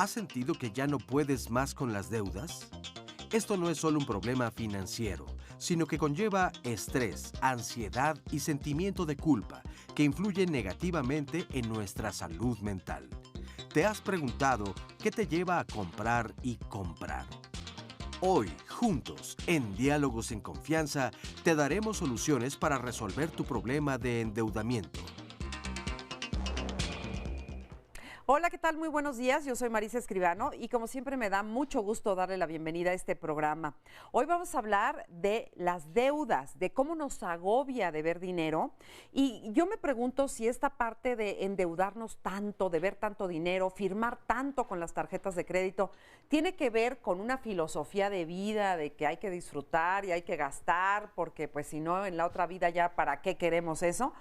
¿Has sentido que ya no puedes más con las deudas? Esto no es solo un problema financiero, sino que conlleva estrés, ansiedad y sentimiento de culpa que influyen negativamente en nuestra salud mental. ¿Te has preguntado qué te lleva a comprar y comprar? Hoy, juntos, en Diálogos en Confianza, te daremos soluciones para resolver tu problema de endeudamiento. Hola, ¿qué tal? Muy buenos días. Yo soy Marisa Escribano y como siempre me da mucho gusto darle la bienvenida a este programa. Hoy vamos a hablar de las deudas, de cómo nos agobia deber dinero. Y yo me pregunto si esta parte de endeudarnos tanto, de ver tanto dinero, firmar tanto con las tarjetas de crédito, tiene que ver con una filosofía de vida, de que hay que disfrutar y hay que gastar, porque pues si no, en la otra vida ya, ¿para qué queremos eso?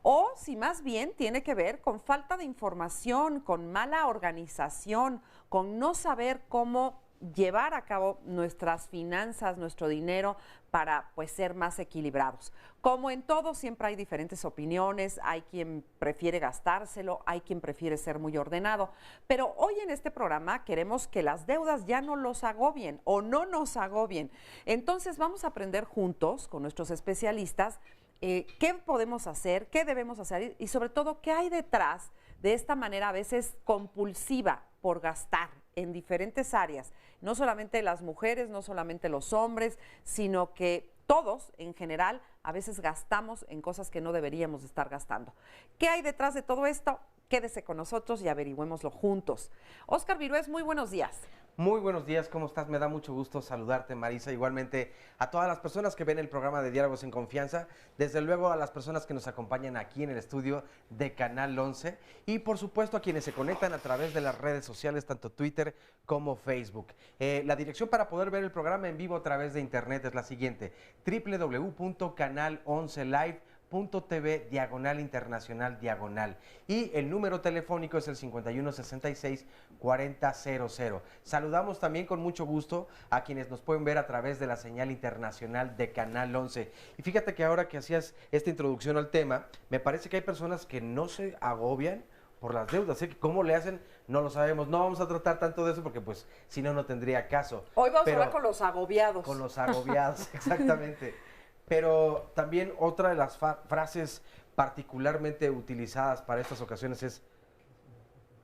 O si más bien tiene que ver con falta de información, con mala organización, con no saber cómo llevar a cabo nuestras finanzas, nuestro dinero para pues ser más equilibrados. Como en todo, siempre hay diferentes opiniones, hay quien prefiere gastárselo, hay quien prefiere ser muy ordenado, pero hoy en este programa queremos que las deudas ya no los agobien o no nos agobien. Entonces vamos a aprender juntos con nuestros especialistas qué podemos hacer, qué debemos hacer y sobre todo qué hay detrás de esta manera a veces compulsiva por gastar en diferentes áreas, no solamente las mujeres, no solamente los hombres, sino que todos en general a veces gastamos en cosas que no deberíamos estar gastando. ¿Qué hay detrás de todo esto? Quédese con nosotros y averigüémoslo juntos. Óscar Virués, muy buenos días. Muy buenos días, ¿cómo estás? Me da mucho gusto saludarte, Marisa. Igualmente a todas las personas que ven el programa de Diálogos en Confianza, desde luego a las personas que nos acompañan aquí en el estudio de Canal 11 y por supuesto a quienes se conectan a través de las redes sociales, tanto Twitter como Facebook. La dirección para poder ver el programa en vivo a través de internet es la siguiente: www.canal11live.tv/internacional/. Y el número telefónico es el 5166-4000. Saludamos también con mucho gusto a quienes nos pueden ver a través de la señal internacional de Canal 11. Y fíjate que ahora que hacías esta introducción al tema, me parece que hay personas que no se agobian por las deudas, ¿eh? ¿Cómo le hacen? No lo sabemos. No vamos a tratar tanto de eso porque pues si no, no tendría caso. Hoy vamos a hablar con los agobiados. Con los agobiados, exactamente. Pero también otra de las frases particularmente utilizadas para estas ocasiones es: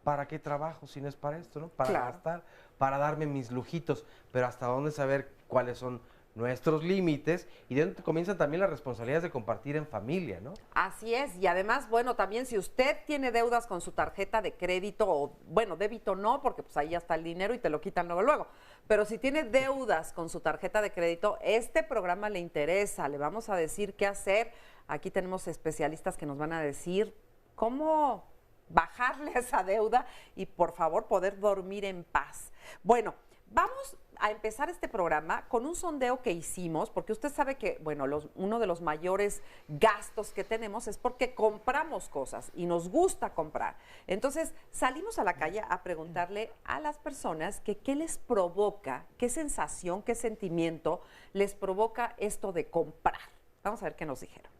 ¿para qué trabajo si no es para esto, no? Para gastar, para darme mis lujitos, pero hasta dónde saber cuáles son nuestros límites y de dónde comienzan también las responsabilidades de compartir en familia, ¿no? Así es, y además, bueno, también si usted tiene deudas con su tarjeta de crédito, o bueno, débito no, porque pues ahí ya está el dinero y te lo quitan luego, pero si tiene deudas con su tarjeta de crédito, este programa le interesa, le vamos a decir qué hacer. Aquí tenemos especialistas que nos van a decir cómo bajarle esa deuda y por favor poder dormir en paz. Bueno, vamos a empezar este programa con un sondeo que hicimos, porque usted sabe que, bueno, uno de los mayores gastos que tenemos es porque compramos cosas y nos gusta comprar. Entonces, salimos a la calle a preguntarle a las personas que qué les provoca, qué sensación, qué sentimiento les provoca esto de comprar. Vamos a ver qué nos dijeron.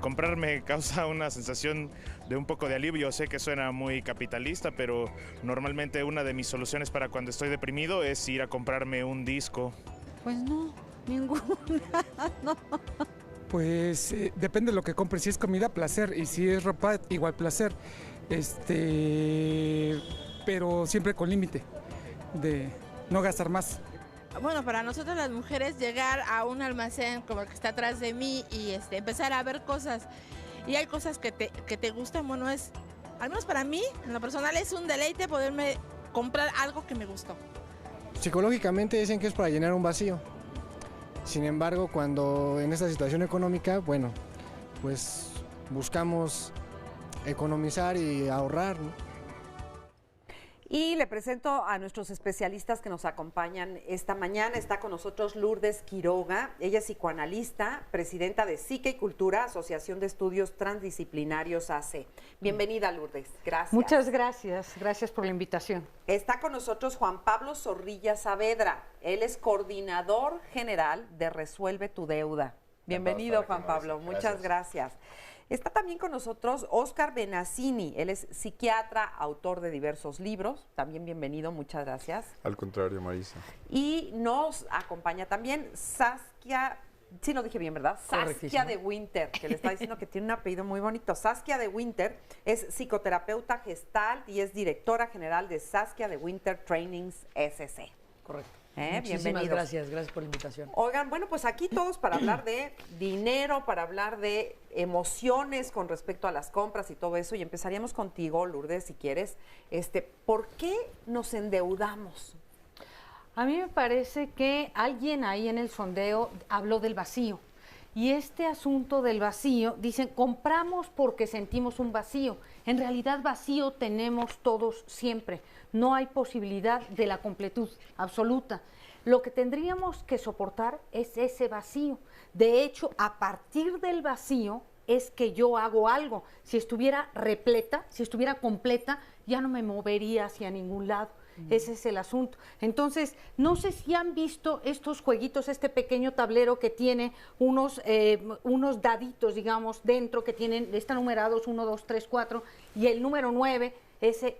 Comprar me causa una sensación de un poco de alivio. Sé que suena muy capitalista, pero normalmente una de mis soluciones para cuando estoy deprimido es ir a comprarme un disco. Pues no, ninguna, no. Pues depende de lo que compres. Si es comida, placer, y si es ropa, igual placer. Pero siempre con límite de no gastar más. Bueno, para nosotros las mujeres llegar a un almacén como el que está atrás de mí y empezar a ver cosas, y hay cosas que te gustan, bueno, al menos para mí, en lo personal, es un deleite poderme comprar algo que me gustó. Psicológicamente dicen que es para llenar un vacío. Sin embargo, cuando en esta situación económica, bueno, pues buscamos economizar y ahorrar, ¿no? Y le presento a nuestros especialistas que nos acompañan esta mañana. Está con nosotros Lourdes Quiroga. Ella es psicoanalista, presidenta de Psique y Cultura, Asociación de Estudios Transdisciplinarios AC. Bienvenida, Lourdes. Gracias. Muchas gracias. Gracias por la invitación. Está con nosotros Juan Pablo Zorrilla Saavedra. Él es coordinador general de Resuelve tu Deuda. Bienvenido, Juan Pablo. Muchas gracias. Está también con nosotros Óscar Benazzini. Él es psiquiatra, autor de diversos libros. También bienvenido, muchas gracias. Al contrario, Marisa. Y nos acompaña también Saskia, sí lo dije bien, ¿verdad? Saskia de Winter, que le está diciendo que tiene un apellido muy bonito. Saskia de Winter es psicoterapeuta gestalt y es directora general de Saskia de Winter Trainings SC. Correcto. Muchísimas gracias por la invitación. Oigan, bueno, pues aquí todos para hablar de dinero, para hablar de emociones con respecto a las compras y todo eso. Y empezaríamos contigo, Lourdes, si quieres. ¿Por qué nos endeudamos? A mí me parece que alguien ahí en el sondeo habló del vacío. Y este asunto del vacío, dicen, compramos porque sentimos un vacío. En realidad vacío tenemos todos siempre. No hay posibilidad de la completud absoluta. Lo que tendríamos que soportar es ese vacío. De hecho, a partir del vacío es que yo hago algo. Si estuviera repleta, si estuviera completa, ya no me movería hacia ningún lado. Ese es el asunto. Entonces, no sé si han visto estos jueguitos, este pequeño tablero que tiene unos daditos, digamos, dentro, que están numerados 1, 2, 3, 4, y el número 9,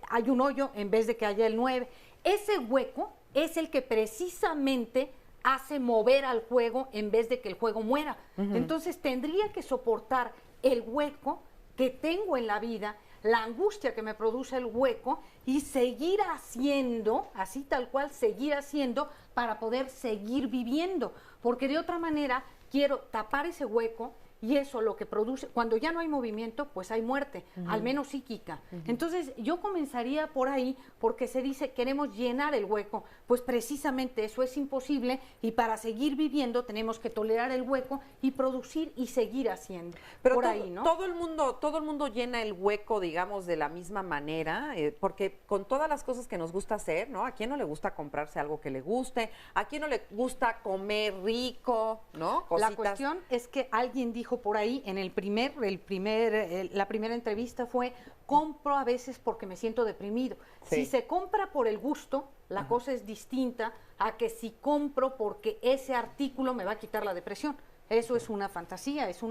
hay un hoyo en vez de que haya el 9. Ese hueco es el que precisamente hace mover al juego en vez de que el juego muera. Entonces, tendría que soportar el hueco que tengo en la vida, la angustia que me produce el hueco, y seguir haciendo, así tal cual, seguir haciendo para poder seguir viviendo, porque de otra manera quiero tapar ese hueco y eso lo que produce, cuando ya no hay movimiento, pues hay muerte, al menos psíquica. Entonces yo comenzaría por ahí, porque se dice queremos llenar el hueco, pues precisamente eso es imposible, y para seguir viviendo tenemos que tolerar el hueco y producir y seguir haciendo. Pero por ahí, ¿no? Todo el mundo llena el hueco, digamos, de la misma manera, porque con todas las cosas que nos gusta hacer, ¿no? ¿A quién no le gusta comprarse algo que le guste? ¿A quién no le gusta comer rico, ¿no? Cositas. La cuestión es que alguien dijo por ahí en la primera entrevista fue: compro a veces porque me siento deprimido. Sí. Si se compra por el gusto, la cosa es distinta a que si compro porque ese artículo me va a quitar la depresión. Eso es una fantasía, es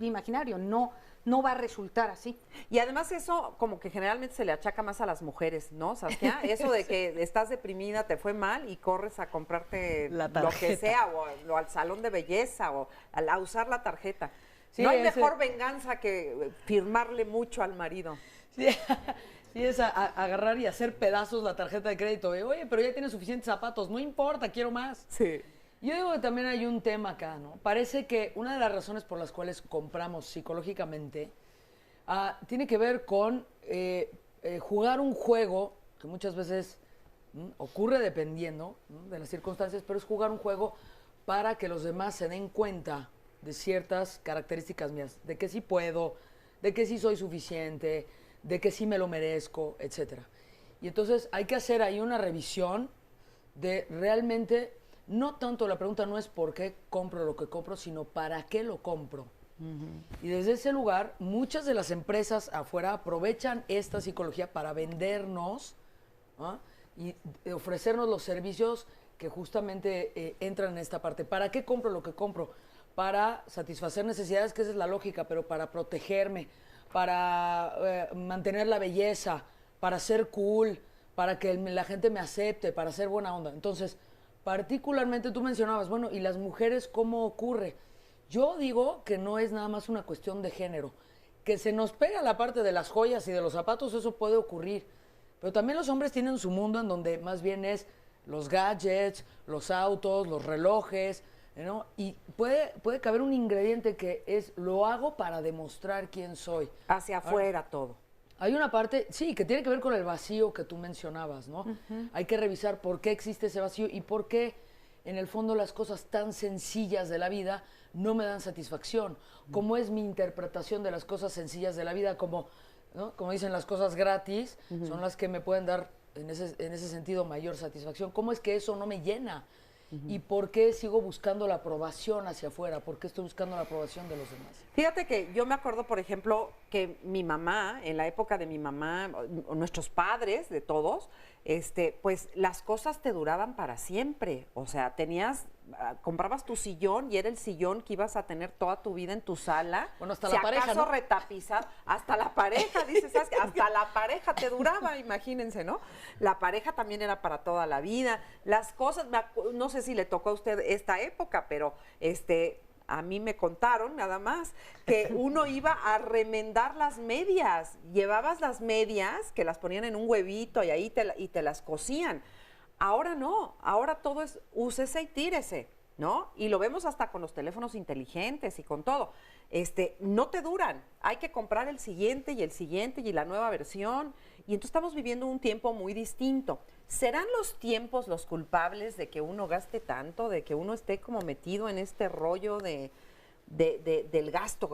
imaginario, no va a resultar así. Y además eso como que generalmente se le achaca más a las mujeres, ¿no, Saskia? Eso de que estás deprimida, te fue mal y corres a comprarte lo que sea, o al salón de belleza, o a usar la tarjeta. Sí, no hay mejor venganza que firmarle mucho al marido. Sí, sí, es agarrar y hacer pedazos la tarjeta de crédito. Oye, pero ya tienes suficientes zapatos, no importa, quiero más. Sí. Yo digo que también hay un tema acá, ¿no? Parece que una de las razones por las cuales compramos psicológicamente tiene que ver con jugar un juego que muchas veces ocurre dependiendo de las circunstancias, pero es jugar un juego para que los demás se den cuenta de ciertas características mías, de que sí puedo, de que sí soy suficiente, de que sí me lo merezco, etc. Y entonces hay que hacer ahí una revisión de realmente... No tanto, la pregunta no es por qué compro lo que compro, sino para qué lo compro. Y desde ese lugar, muchas de las empresas afuera aprovechan esta psicología para vendernos y ofrecernos los servicios que justamente entran en esta parte. ¿Para qué compro lo que compro? Para satisfacer necesidades, que esa es la lógica, pero para protegerme, para mantener la belleza, para ser cool, para que la gente me acepte, para ser buena onda. Entonces, particularmente tú mencionabas, bueno, ¿y las mujeres cómo ocurre? Yo digo que no es nada más una cuestión de género. Que se nos pega la parte de las joyas y de los zapatos, eso puede ocurrir. Pero también los hombres tienen su mundo en donde más bien es los gadgets, los autos, los relojes, ¿no? Y puede caber un ingrediente que es, lo hago para demostrar quién soy. Hacia afuera todo. Hay una parte, sí, que tiene que ver con el vacío que tú mencionabas, ¿no? Hay que revisar por qué existe ese vacío y por qué, en el fondo, las cosas tan sencillas de la vida no me dan satisfacción. ¿Cómo es mi interpretación de las cosas sencillas de la vida? Como ¿no? Como dicen, las cosas gratis son las que me pueden dar en ese sentido mayor satisfacción. ¿Cómo es que eso no me llena? ¿Y por qué sigo buscando la aprobación hacia afuera? ¿Por qué estoy buscando la aprobación de los demás? Fíjate que yo me acuerdo, por ejemplo, que mi mamá, en la época de mi mamá, nuestros padres, de todos, pues las cosas te duraban para siempre. O sea, comprabas tu sillón y era el sillón que ibas a tener toda tu vida en tu sala. Bueno, hasta la pareja, ¿no? Retapizar, hasta la pareja, dices, ¿sabes qué? Hasta la pareja te duraba, imagínense, ¿no? La pareja también era para toda la vida. Las cosas, no sé si le tocó a usted esta época, pero a mí me contaron nada más que uno iba a remendar las medias. Llevabas las medias que las ponían en un huevito y ahí te las cosían. Ahora no, ahora todo es úsese y tírese, ¿no? Y lo vemos hasta con los teléfonos inteligentes y con todo. No te duran, hay que comprar el siguiente y la nueva versión. Y entonces estamos viviendo un tiempo muy distinto. ¿Serán los tiempos los culpables de que uno gaste tanto, de que uno esté como metido en este rollo del gasto?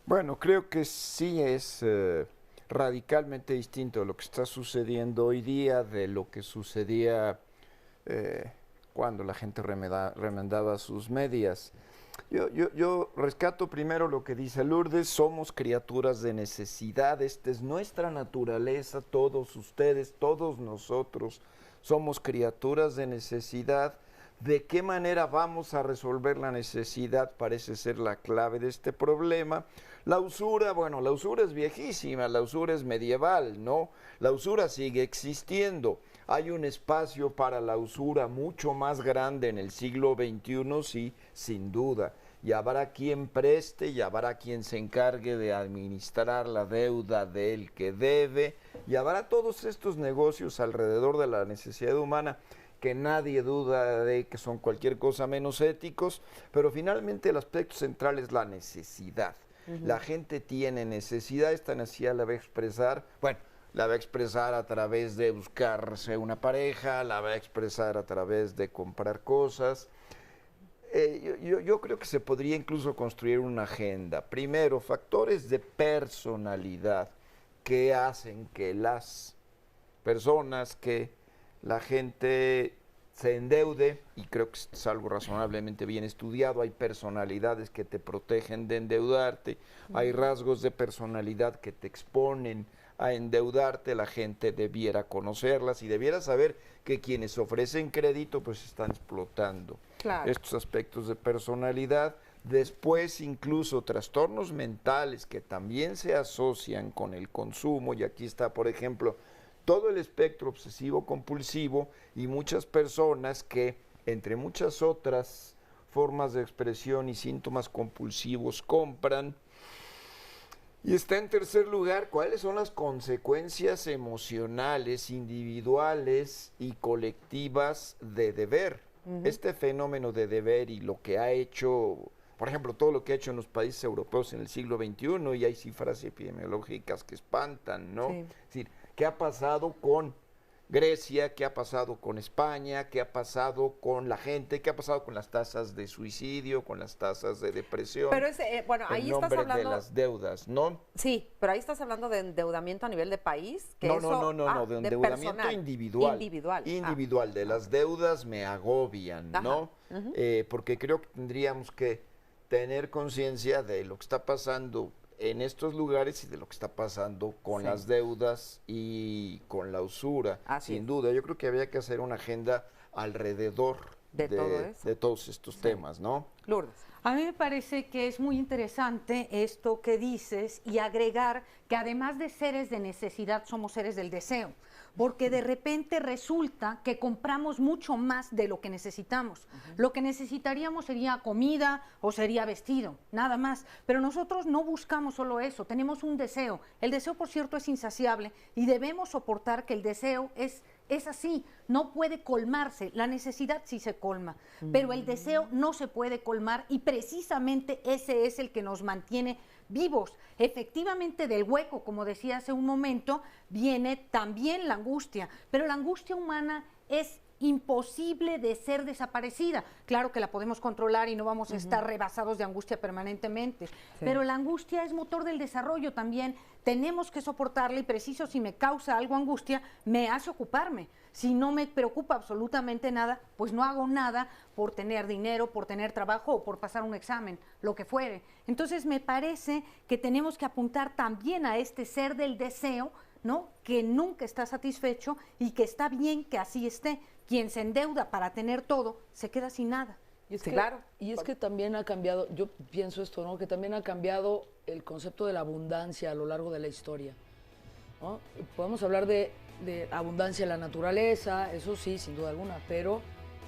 Bueno, creo que sí es radicalmente distinto lo que está sucediendo hoy día de lo que sucedía cuando la gente remendaba sus medias. Yo rescato primero lo que dice Lourdes: somos criaturas de necesidad, esta es nuestra naturaleza, todos ustedes, todos nosotros somos criaturas de necesidad. ¿De qué manera vamos a resolver la necesidad? Parece ser la clave de este problema. La usura, bueno, la usura es viejísima, la usura es medieval, ¿no? La usura sigue existiendo. Hay un espacio para la usura mucho más grande en el siglo XXI, sí, sin duda. Y habrá quien preste y habrá quien se encargue de administrar la deuda del que debe. Y habrá todos estos negocios alrededor de la necesidad humana que nadie duda de que son cualquier cosa menos éticos, pero finalmente el aspecto central es la necesidad. La gente tiene necesidad, esta necesidad la va a expresar, la va a expresar a través de buscarse una pareja, la va a expresar a través de comprar cosas. Yo creo que se podría incluso construir una agenda. Primero, factores de personalidad que hacen que las personas, que la gente se endeude, y creo que es algo razonablemente bien estudiado. Hay personalidades que te protegen de endeudarte, hay rasgos de personalidad que te exponen a endeudarte. La gente debiera conocerlas y debiera saber que quienes ofrecen crédito pues están explotando estos aspectos de personalidad. Después incluso trastornos mentales que también se asocian con el consumo, y aquí está, por ejemplo, todo el espectro obsesivo compulsivo, y muchas personas que, entre muchas otras formas de expresión y síntomas compulsivos, compran. Y está en tercer lugar, ¿cuáles son las consecuencias emocionales, individuales y colectivas de deber? Este fenómeno de deber y lo que ha hecho, por ejemplo, todo lo que ha hecho en los países europeos en el siglo XXI, y hay cifras epidemiológicas que espantan, ¿no? Sí. Es decir, ¿qué ha pasado con Grecia? ¿Qué ha pasado con España? ¿Qué ha pasado con la gente? ¿Qué ha pasado con las tasas de suicidio, con las tasas de depresión? Pero ahí estás hablando de las deudas, ¿no? Sí, pero ahí estás hablando de endeudamiento a nivel de país. Que no, de endeudamiento individual. De las deudas me agobian, ¿no? Porque creo que tendríamos que tener conciencia de lo que está pasando en estos lugares y de lo que está pasando con las deudas y con la usura. Sin duda, yo creo que había que hacer una agenda alrededor de todos estos temas, ¿no? Lourdes. A mí me parece que es muy interesante esto que dices, y agregar que además de seres de necesidad somos seres del deseo, porque de repente resulta que compramos mucho más de lo que necesitamos. Lo que necesitaríamos sería comida o sería vestido, nada más, pero nosotros no buscamos solo eso, tenemos un deseo. El deseo, por cierto, es insaciable y debemos soportar que el deseo es así, no puede colmarse. La necesidad sí se colma, pero el deseo no se puede colmar, y precisamente ese es el que nos mantiene vivos. Efectivamente, del hueco, como decía hace un momento, viene también la angustia, pero la angustia humana es imposible de ser desaparecida. Claro que la podemos controlar y no vamos a estar rebasados de angustia permanentemente, pero la angustia es motor del desarrollo también. Tenemos que soportarla y preciso, si me causa algo angustia, me hace ocuparme. Si no me preocupa absolutamente nada, pues no hago nada por tener dinero, por tener trabajo o por pasar un examen, lo que fuere. Entonces me parece que tenemos que apuntar también a este ser del deseo, ¿no? Que nunca está satisfecho y que está bien que así esté. Quien se endeuda para tener todo, se queda sin nada. Y es que también ha cambiado, yo pienso esto, ¿no? Que también ha cambiado el concepto de la abundancia a lo largo de la historia, ¿no? Podemos hablar de abundancia en la naturaleza, eso sí, sin duda alguna, pero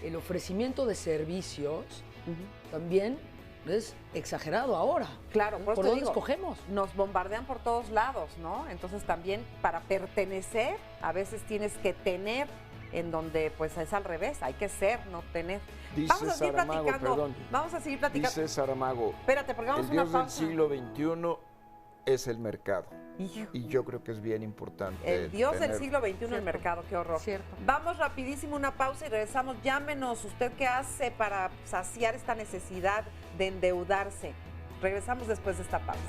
el ofrecimiento de servicios también es exagerado ahora. Claro, ¿por dónde escogemos? Nos bombardean por todos lados, ¿no? Entonces también para pertenecer a veces tienes que tener, en donde pues es al revés, hay que ser, no tener. Vamos a seguir platicando. Vamos a seguir platicando. Dice Saramago, espérate, porque vamos a el una Dios pausa. del siglo XXI es el mercado. Y yo creo que es bien importante. El Dios del tener- siglo XXI, el mercado, qué horror. Cierto. Vamos rapidísimo una pausa y regresamos. Llámenos, ¿usted qué hace para saciar esta necesidad de endeudarse? Regresamos después de esta pausa.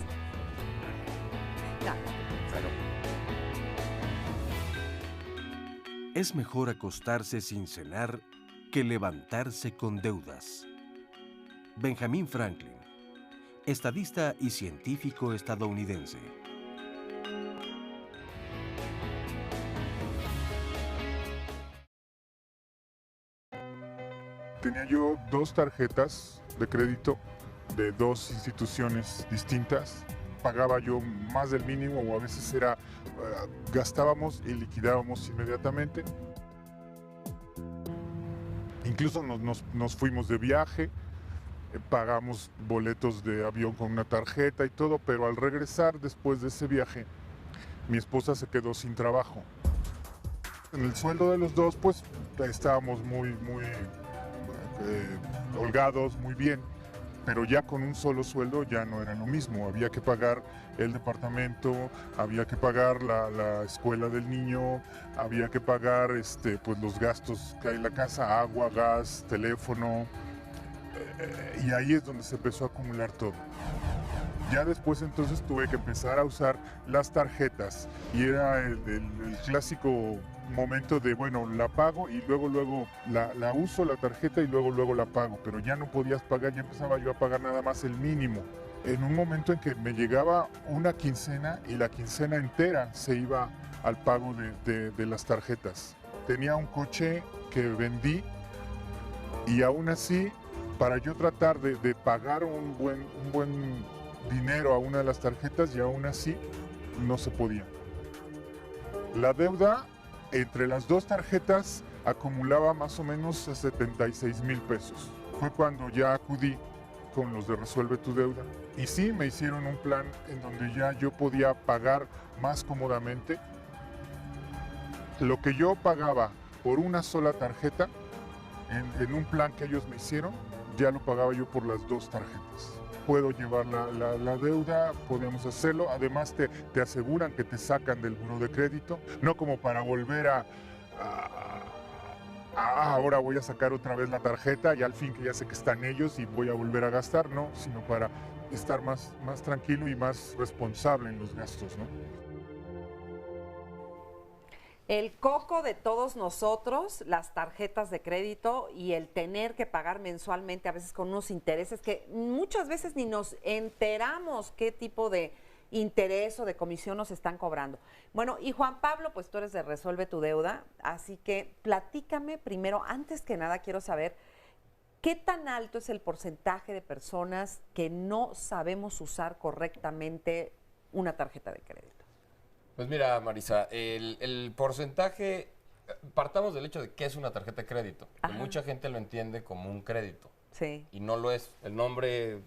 Es mejor acostarse sin cenar que levantarse con deudas. Benjamin Franklin, estadista y científico estadounidense. Tenía yo 2 tarjetas de crédito de 2 instituciones distintas. Pagaba yo más del mínimo o a veces gastábamos y liquidábamos inmediatamente. Incluso nos fuimos de viaje, pagamos boletos de avión con una tarjeta y todo, pero al regresar después de ese viaje, mi esposa se quedó sin trabajo. En el sueldo de los dos, pues estábamos muy holgados, muy bien, pero ya con un solo sueldo ya no era lo mismo. Había que pagar el departamento, había que pagar la escuela del niño, había que pagar pues los gastos que hay en la casa, agua, gas, teléfono, y ahí es donde se empezó a acumular todo. Ya después entonces tuve que empezar a usar las tarjetas y era el clásico momento de, bueno, la pago y luego la uso la tarjeta y luego la pago, pero ya no podías pagar, ya empezaba yo a pagar nada más el mínimo. En un momento en que me llegaba una quincena y la quincena entera se iba al pago de las tarjetas. Tenía un coche que vendí y aún así, para yo tratar de pagar un buen dinero a una de las tarjetas, y aún así no se podía. La deuda entre las 2 tarjetas acumulaba más o menos a 76,000 pesos. Fue cuando ya acudí con los de Resuelve tu Deuda. Y sí, me hicieron un plan en donde ya yo podía pagar más cómodamente. Lo que yo pagaba por una sola tarjeta, en un plan que ellos me hicieron, ya lo pagaba yo por las 2 tarjetas. Puedo llevar la deuda, podemos hacerlo. Además te aseguran que te sacan del buró de crédito, no como para volver ahora voy a sacar otra vez la tarjeta y al fin que ya sé que están ellos y voy a volver a gastar, no, sino para estar más tranquilo y más responsable en los gastos, ¿no? El coco de todos nosotros, las tarjetas de crédito y el tener que pagar mensualmente, a veces con unos intereses que muchas veces ni nos enteramos qué tipo de interés o de comisión nos están cobrando. Bueno, y Juan Pablo, pues tú eres de Resuelve tu Deuda, así que platícame primero, antes que nada quiero saber, ¿qué tan alto es el porcentaje de personas que no sabemos usar correctamente una tarjeta de crédito? Pues mira, Marisa, el porcentaje, partamos del hecho de qué es una tarjeta de crédito. Que mucha gente lo entiende como un crédito. Sí. Y no lo es. El nombre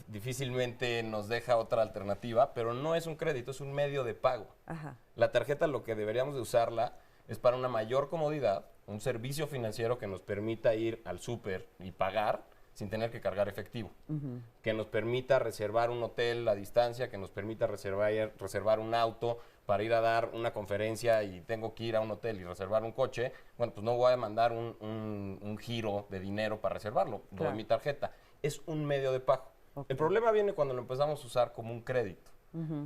difícilmente nos deja otra alternativa, pero no es un crédito, es un medio de pago. Ajá. La tarjeta, lo que deberíamos de usarla es para una mayor comodidad, un servicio financiero que nos permita ir al súper y pagar sin tener que cargar efectivo, que nos permita reservar un hotel a distancia, que nos permita reservar un auto para ir a dar una conferencia y tengo que ir a un hotel y reservar un coche, bueno, pues no voy a mandar un giro de dinero para reservarlo, doy mi tarjeta. Es un medio de pago. El problema viene cuando lo empezamos a usar como un crédito.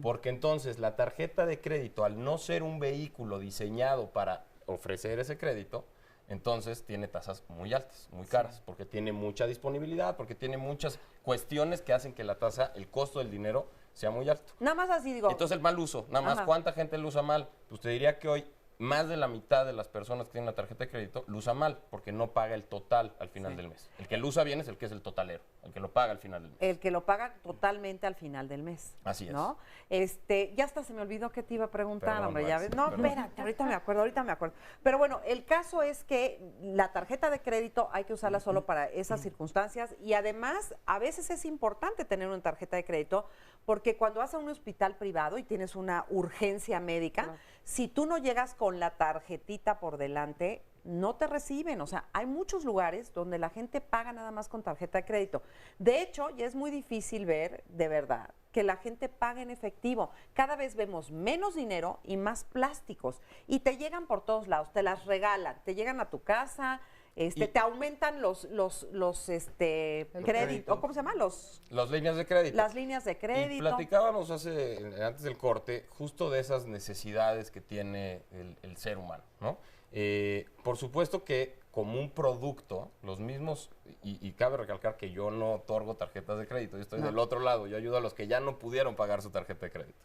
Porque entonces la tarjeta de crédito, al no ser un vehículo diseñado para ofrecer ese crédito, entonces tiene tasas muy altas, muy caras, porque tiene mucha disponibilidad, porque tiene muchas cuestiones que hacen que la tasa, el costo del dinero sea muy alto. Nada más así digo. Entonces el mal uso, nada más, ¿cuánta gente lo usa mal? Pues te diría que hoy más de la mitad de las personas que tienen la tarjeta de crédito lo usa mal, porque no paga el total al final del mes. El que lo usa bien es el que es el totalero, el que lo paga al final del mes. El que lo paga totalmente al final del mes. Así es. ¿No? Ya hasta se me olvidó que te iba a preguntar, Perdón, hombre. Ya ves. No, perdón. espérate, ahorita me acuerdo. Pero bueno, el caso es que la tarjeta de crédito hay que usarla solo para esas circunstancias y además a veces es importante tener una tarjeta de crédito porque cuando vas a un hospital privado y tienes una urgencia médica, si tú no llegas con la tarjetita por delante, no te reciben. O sea, hay muchos lugares donde la gente paga nada más con tarjeta de crédito. De hecho, ya es muy difícil ver, de verdad, que la gente pague en efectivo. Cada vez vemos menos dinero y más plásticos. Y te llegan por todos lados, te las regalan, te llegan a tu casa, te aumentan los créditos, ¿cómo se llama? Las líneas de crédito. Las líneas de crédito. Y platicábamos antes del corte, justo de esas necesidades que tiene el ser humano, ¿no? Por supuesto que como un producto, los mismos, y cabe recalcar que yo no otorgo tarjetas de crédito, yo estoy del otro lado, yo ayudo a los que ya no pudieron pagar su tarjeta de crédito.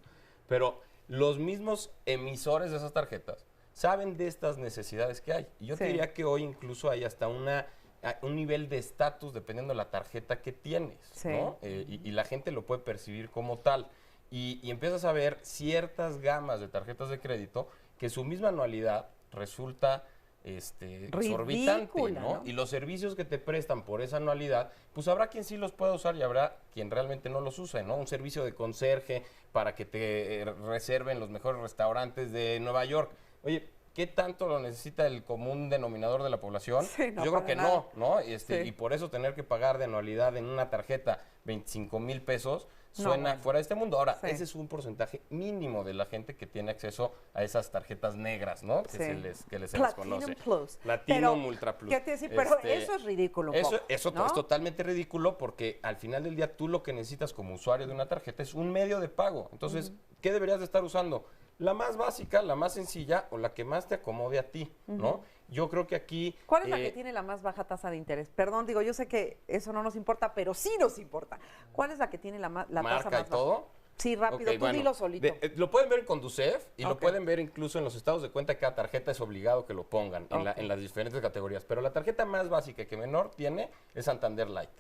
Pero los mismos emisores de esas tarjetas saben de estas necesidades que hay. Y yo te diría que hoy incluso hay hasta un nivel de estatus dependiendo de la tarjeta que tienes, ¿no? Y la gente lo puede percibir como tal. Y empiezas a ver ciertas gamas de tarjetas de crédito que su misma anualidad resulta exorbitante, ¿no? Y los servicios que te prestan por esa anualidad, pues habrá quien sí los pueda usar y habrá quien realmente no los use, ¿no? Un servicio de conserje para que te reserven los mejores restaurantes de Nueva York. Oye, ¿qué tanto lo necesita el común denominador de la población? Sí, no, yo creo que nada. no. Y por eso tener que pagar de anualidad en una tarjeta 25,000 pesos suena fuera de este mundo. Ahora, ese es un porcentaje mínimo de la gente que tiene acceso a esas tarjetas negras, ¿no? Que se les conoce. Platinum Ultra Plus. ¿Qué te decir? Pero eso es ridículo. Eso ¿no? es totalmente ridículo porque al final del día tú lo que necesitas como usuario de una tarjeta es un medio de pago. Entonces, ¿qué deberías de estar usando? La más básica, la más sencilla o la que más te acomode a ti, ¿no? Yo creo que aquí... ¿Cuál es la que tiene la más baja tasa de interés? Perdón, digo, yo sé que eso no nos importa, pero sí nos importa. ¿Cuál es la que tiene la tasa más baja? ¿Marca y todo? Sí, rápido, tú dilo solito. Lo pueden ver en Conducef y lo pueden ver incluso en los estados de cuenta que cada tarjeta es obligado que lo pongan en las diferentes categorías. Pero la tarjeta más básica que menor tiene es Santander Light.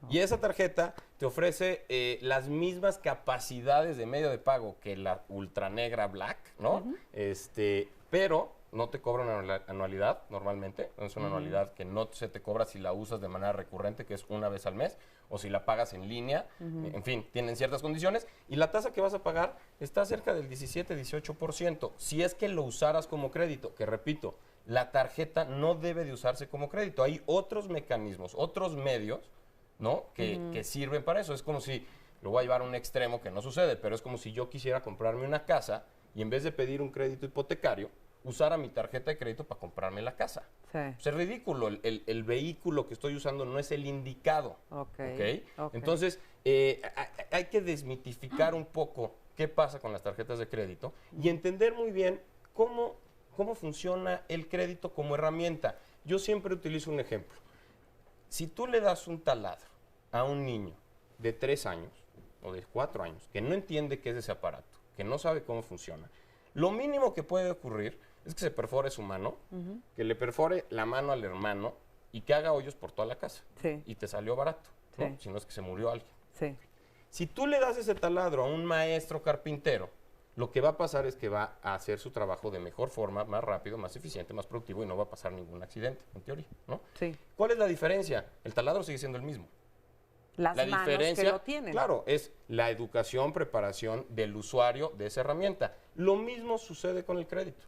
Y esa tarjeta te ofrece las mismas capacidades de medio de pago que la Ultra Negra Black, ¿no? Pero no te cobra una anualidad normalmente. Es una anualidad que no se te cobra si la usas de manera recurrente, que es una vez al mes, o si la pagas en línea. En fin, tienen ciertas condiciones. Y la tasa que vas a pagar está cerca del 17-18%. Si es que lo usaras como crédito, que repito, la tarjeta no debe de usarse como crédito. Hay otros mecanismos, otros medios, ¿no? Que sirven para eso. Es como si, lo voy a llevar a un extremo que no sucede, pero es como si yo quisiera comprarme una casa y en vez de pedir un crédito hipotecario, usara mi tarjeta de crédito para comprarme la casa. Es ridículo. El vehículo que estoy usando no es el indicado. Entonces, hay que desmitificar un poco qué pasa con las tarjetas de crédito y entender muy bien cómo funciona el crédito como herramienta. Yo siempre utilizo un ejemplo. Si tú le das un taladro a un niño de 3 años o de 4 años que no entiende qué es ese aparato, que no sabe cómo funciona, lo mínimo que puede ocurrir es que se perfore su mano, que le perfore la mano al hermano y que haga hoyos por toda la casa. Y te salió barato, ¿no? Si no es que se murió alguien. Si tú le das ese taladro a un maestro carpintero, lo que va a pasar es que va a hacer su trabajo de mejor forma, más rápido, más eficiente, más productivo y no va a pasar ningún accidente, en teoría, ¿no? ¿Cuál es la diferencia? El taladro sigue siendo el mismo. La diferencia, que lo tienen. Claro, es la educación, preparación del usuario de esa herramienta. Lo mismo sucede con el crédito.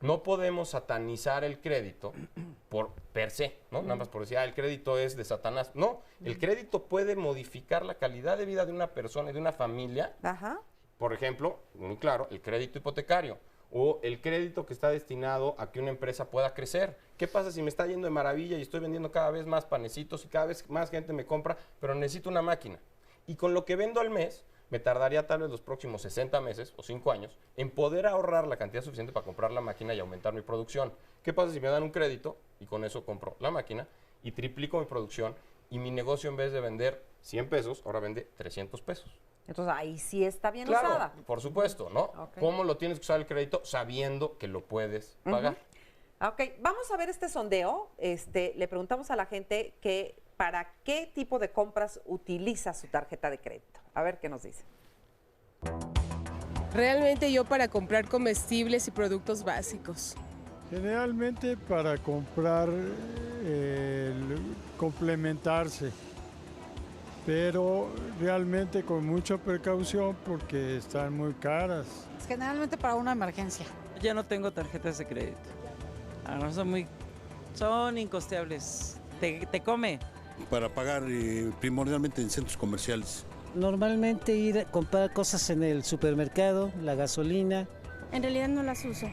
No podemos satanizar el crédito por per se, ¿no? Nada más por decir, el crédito es de Satanás. No, el crédito puede modificar la calidad de vida de una persona y de una familia Por ejemplo, muy claro, el crédito hipotecario o el crédito que está destinado a que una empresa pueda crecer. ¿Qué pasa si me está yendo de maravilla y estoy vendiendo cada vez más panecitos y cada vez más gente me compra, pero necesito una máquina? Y con lo que vendo al mes, me tardaría tal vez los próximos 60 meses o 5 años en poder ahorrar la cantidad suficiente para comprar la máquina y aumentar mi producción. ¿Qué pasa si me dan un crédito y con eso compro la máquina y triplico mi producción y mi negocio en vez de vender 100 pesos, ahora vende 300 pesos? Entonces ahí sí está bien Claro, usada. por supuesto, ¿no? Ok. ¿Cómo lo tienes que usar el crédito? Sabiendo que lo puedes pagar. Ok, vamos a ver este sondeo. Le preguntamos a la gente que para qué tipo de compras utiliza su tarjeta de crédito. A ver qué nos dice. Realmente yo para comprar comestibles y productos básicos. Generalmente para comprar, complementarse, pero realmente con mucha precaución porque están muy caras. Generalmente para una emergencia. Ya no tengo tarjetas de crédito. No son incosteables. Te come. Para pagar primordialmente en centros comerciales. Normalmente ir a comprar cosas en el supermercado, la gasolina. En realidad no las uso.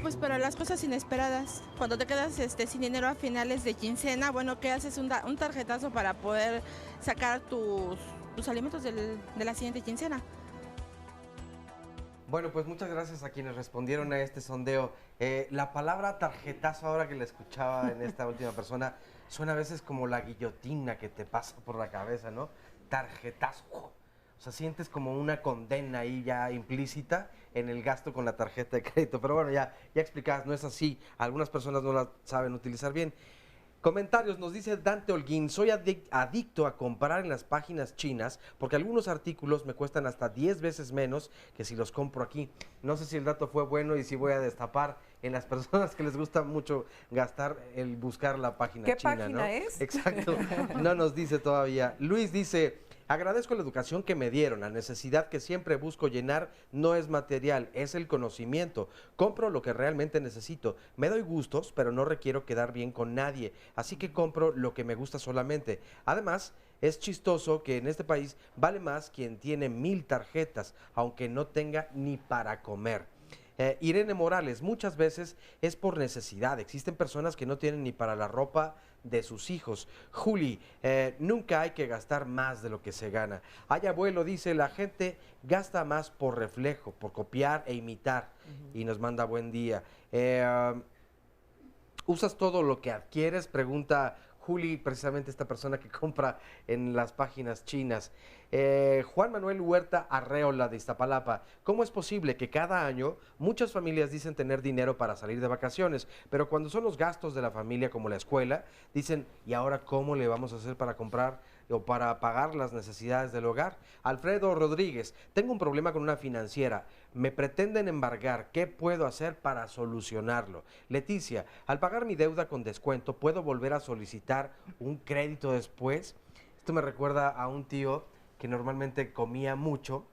Pues para las cosas inesperadas. Cuando te quedas sin dinero a finales de quincena, bueno, ¿qué haces? Un tarjetazo para poder sacar tus alimentos de la siguiente quincena. Bueno, pues muchas gracias a quienes respondieron a este sondeo. La palabra tarjetazo, ahora que la escuchaba en esta última persona, suena a veces como la guillotina que te pasa por la cabeza, ¿no? Tarjetazo. O sea, sientes como una condena ahí ya implícita en el gasto con la tarjeta de crédito. Pero bueno, ya explicabas, no es así. Algunas personas no la saben utilizar bien. Comentarios, nos dice Dante Holguín, soy adicto a comprar en las páginas chinas porque algunos artículos me cuestan hasta 10 veces menos que si los compro aquí. No sé si el dato fue bueno y si voy a destapar en las personas que les gusta mucho gastar el buscar la página ¿Qué china, página ¿no? es? Exacto, no nos dice todavía. Luis dice, agradezco la educación que me dieron, la necesidad que siempre busco llenar no es material, es el conocimiento. Compro lo que realmente necesito, me doy gustos, pero no requiero quedar bien con nadie, así que compro lo que me gusta solamente. Además, es chistoso que en este país vale más quien tiene 1000 tarjetas, aunque no tenga ni para comer. Irene Morales, muchas veces es por necesidad. Existen personas que no tienen ni para la ropa de sus hijos. Juli, nunca hay que gastar más de lo que se gana. Ay, abuelo, dice, la gente gasta más por reflejo, por copiar e imitar. Y nos manda buen día. ¿Usas todo lo que adquieres? Pregunta Juli, precisamente esta persona que compra en las páginas chinas. Juan Manuel Huerta Arreola de Iztapalapa, ¿cómo es posible que cada año muchas familias dicen tener dinero para salir de vacaciones, pero cuando son los gastos de la familia como la escuela, dicen, ¿y ahora cómo le vamos a hacer para comprar o para pagar las necesidades del hogar? Alfredo Rodríguez, tengo un problema con una financiera, me pretenden embargar, ¿qué puedo hacer para solucionarlo? Leticia, al pagar mi deuda con descuento, ¿puedo volver a solicitar un crédito después? Esto me recuerda a un tío que normalmente comía mucho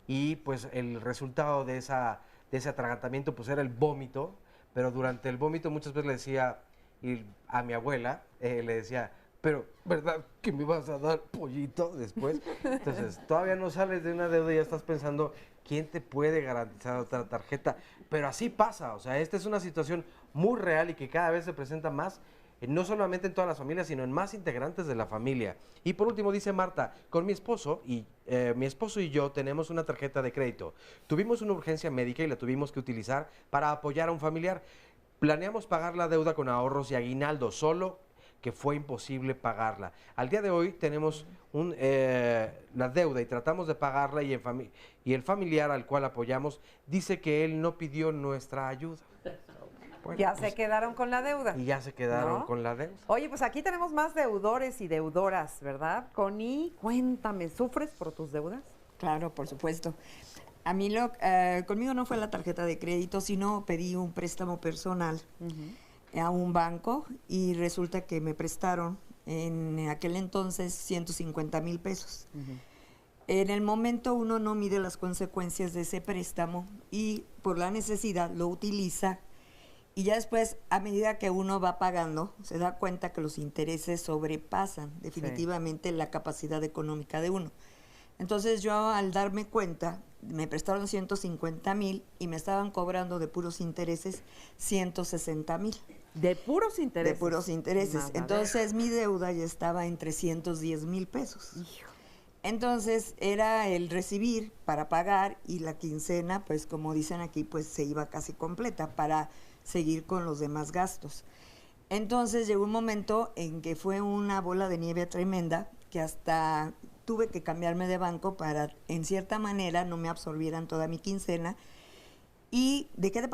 y pues el resultado de ese atragantamiento pues era el vómito, pero durante el vómito muchas veces le decía a mi abuela, le decía, pero ¿verdad que me vas a dar pollito después? Entonces todavía no sales de una deuda y ya estás pensando quién te puede garantizar otra tarjeta, pero así pasa, o sea, esta es una situación muy real y que cada vez se presenta más, no solamente en todas las familias, sino en más integrantes de la familia. Y por último dice Marta, con mi esposo y yo tenemos una tarjeta de crédito. Tuvimos una urgencia médica y la tuvimos que utilizar para apoyar a un familiar. Planeamos pagar la deuda con ahorros y aguinaldo, solo que fue imposible pagarla. Al día de hoy tenemos la deuda y tratamos de pagarla y el familiar al cual apoyamos dice que él no pidió nuestra ayuda. Bueno, ya se quedaron con la deuda. Y ya se quedaron ¿no? con la deuda. Oye, pues aquí tenemos más deudores y deudoras, ¿verdad? Connie, cuéntame, ¿sufres por tus deudas? Claro, por supuesto. A mí conmigo no fue la tarjeta de crédito, sino pedí un préstamo personal a un banco y resulta que me prestaron en aquel entonces 150,000 pesos. En el momento uno no mide las consecuencias de ese préstamo y por la necesidad lo utiliza. Y ya después, a medida que uno va pagando, se da cuenta que los intereses sobrepasan definitivamente la capacidad económica de uno. Entonces yo, al darme cuenta me prestaron 150,000 y me estaban cobrando de puros intereses 160,000. ¿De puros intereses? De puros intereses. Nada. Entonces mi deuda ya estaba en 310,000 pesos. Entonces era el recibir para pagar y la quincena, pues como dicen aquí, pues se iba casi completa para seguir con los demás gastos. Entonces llegó un momento en que fue una bola de nieve tremenda, que hasta tuve que cambiarme de banco para, en cierta manera, no me absorbieran toda mi quincena y dejé de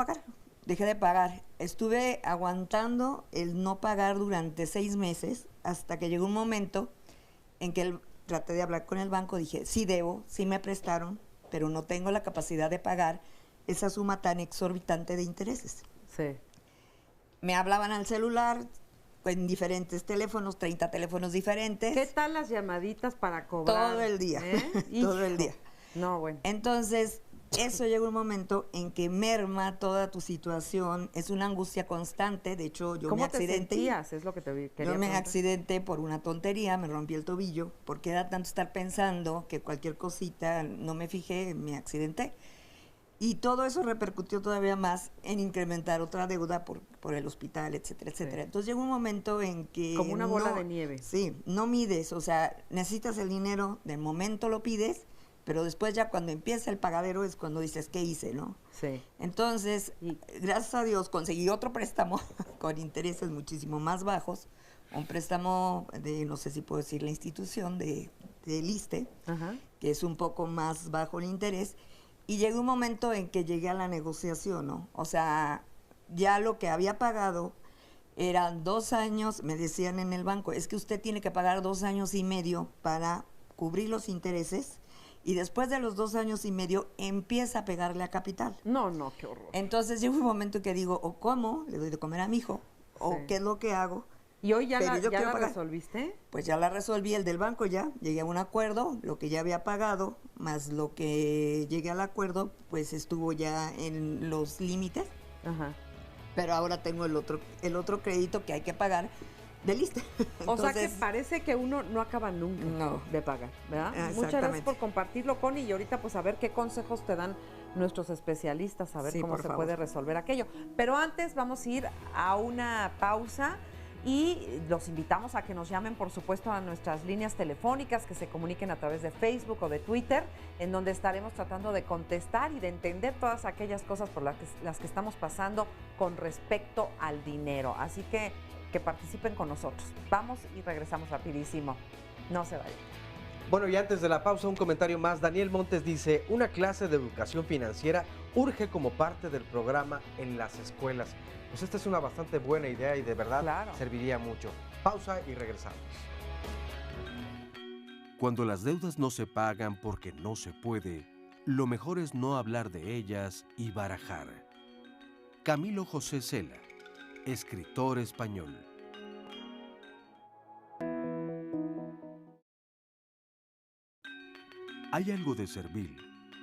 pagar. Estuve aguantando el no pagar durante 6 meses hasta que llegó un momento en que traté de hablar con el banco, dije, sí debo, sí me prestaron, pero no tengo la capacidad de pagar esa suma tan exorbitante de intereses. Sí. Me hablaban al celular en diferentes teléfonos, 30 teléfonos diferentes. ¿Qué tal las llamaditas para cobrar? Todo el día, todo el día. No, bueno. Entonces, eso llega un momento en que merma toda tu situación, es una angustia constante. De hecho, yo me accidenté. ¿Cómo te sentías? Es lo que te quería Yo me preguntar. accidenté por una tontería, me rompí el tobillo, porque era tanto estar pensando que cualquier cosita, no me fijé, me accidenté. Y todo eso repercutió todavía más en incrementar otra deuda por el hospital, etcétera, etcétera. Sí. Entonces llegó un momento en que... Como una bola de nieve. Sí, no mides, o sea, necesitas el dinero, de momento lo pides, pero después ya cuando empieza el pagadero es cuando dices, ¿qué hice, no? Sí. Entonces, gracias a Dios, conseguí otro préstamo con intereses muchísimo más bajos, un préstamo de, no sé si puedo decir la institución, de ISSSTE, que es un poco más bajo el interés, y llegó un momento en que llegué a la negociación, ¿no? O sea, ya lo que había pagado eran 2 años, me decían en el banco, es que usted tiene que pagar 2 años y medio para cubrir los intereses, y después de los 2 años y medio empieza a pegarle a capital. No, qué horror. Entonces llega un momento que digo, o cómo le doy de comer a mi hijo, o qué es lo que hago. ¿Y hoy ya Pero yo quiero la pagar. resolviste? Pues ya la resolví, el del banco ya, llegué a un acuerdo, lo que ya había pagado, más lo que llegué al acuerdo, pues estuvo ya en los límites. Ajá. Pero ahora tengo el otro crédito que hay que pagar de lista. O sea que parece que uno no acaba nunca de pagar, ¿verdad? Muchas gracias por compartirlo, Connie, y ahorita pues a ver qué consejos te dan nuestros especialistas, a ver Sí, cómo por se favor. puede resolver aquello. Pero antes vamos a ir a una pausa y los invitamos a que nos llamen, por supuesto, a nuestras líneas telefónicas, que se comuniquen a través de Facebook o de Twitter, en donde estaremos tratando de contestar y de entender todas aquellas cosas por las que estamos pasando con respecto al dinero. Así que participen con nosotros. Vamos y regresamos rapidísimo. No se vayan. Bueno, y antes de la pausa, un comentario más. Daniel Montes dice, una clase de educación financiera urge como parte del programa en las escuelas. Pues esta es una bastante buena idea y de verdad serviría mucho. Pausa y regresamos. Cuando las deudas no se pagan porque no se puede, lo mejor es no hablar de ellas y barajar. Camilo José Cela, escritor español. Hay algo de servil,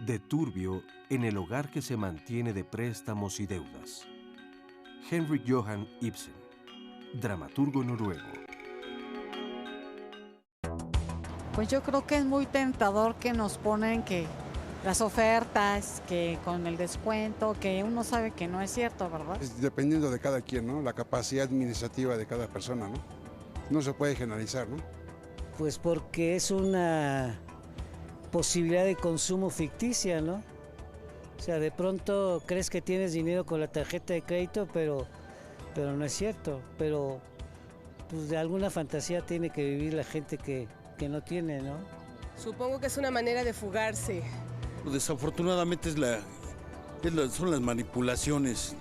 de turbio, en el hogar que se mantiene de préstamos y deudas. Henrik Johan Ibsen, dramaturgo noruego. Pues yo creo que es muy tentador que nos ponen que las ofertas, que con el descuento, que uno sabe que no es cierto, ¿verdad? Dependiendo de cada quien, ¿no? La capacidad administrativa de cada persona, ¿no? No se puede generalizar, ¿no? Pues porque es una posibilidad de consumo ficticia, ¿no? O sea, de pronto crees que tienes dinero con la tarjeta de crédito, pero no es cierto. Pero pues de alguna fantasía tiene que vivir la gente que no tiene, ¿no? Supongo que es una manera de fugarse. Desafortunadamente son las manipulaciones,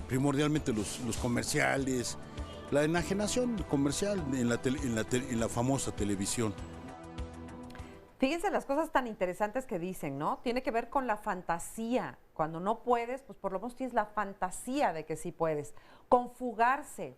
primordialmente los comerciales, la enajenación comercial en la famosa televisión. Fíjense las cosas tan interesantes que dicen, ¿no? Tiene que ver con la fantasía. Cuando no puedes, pues por lo menos tienes la fantasía de que sí puedes. Con fugarse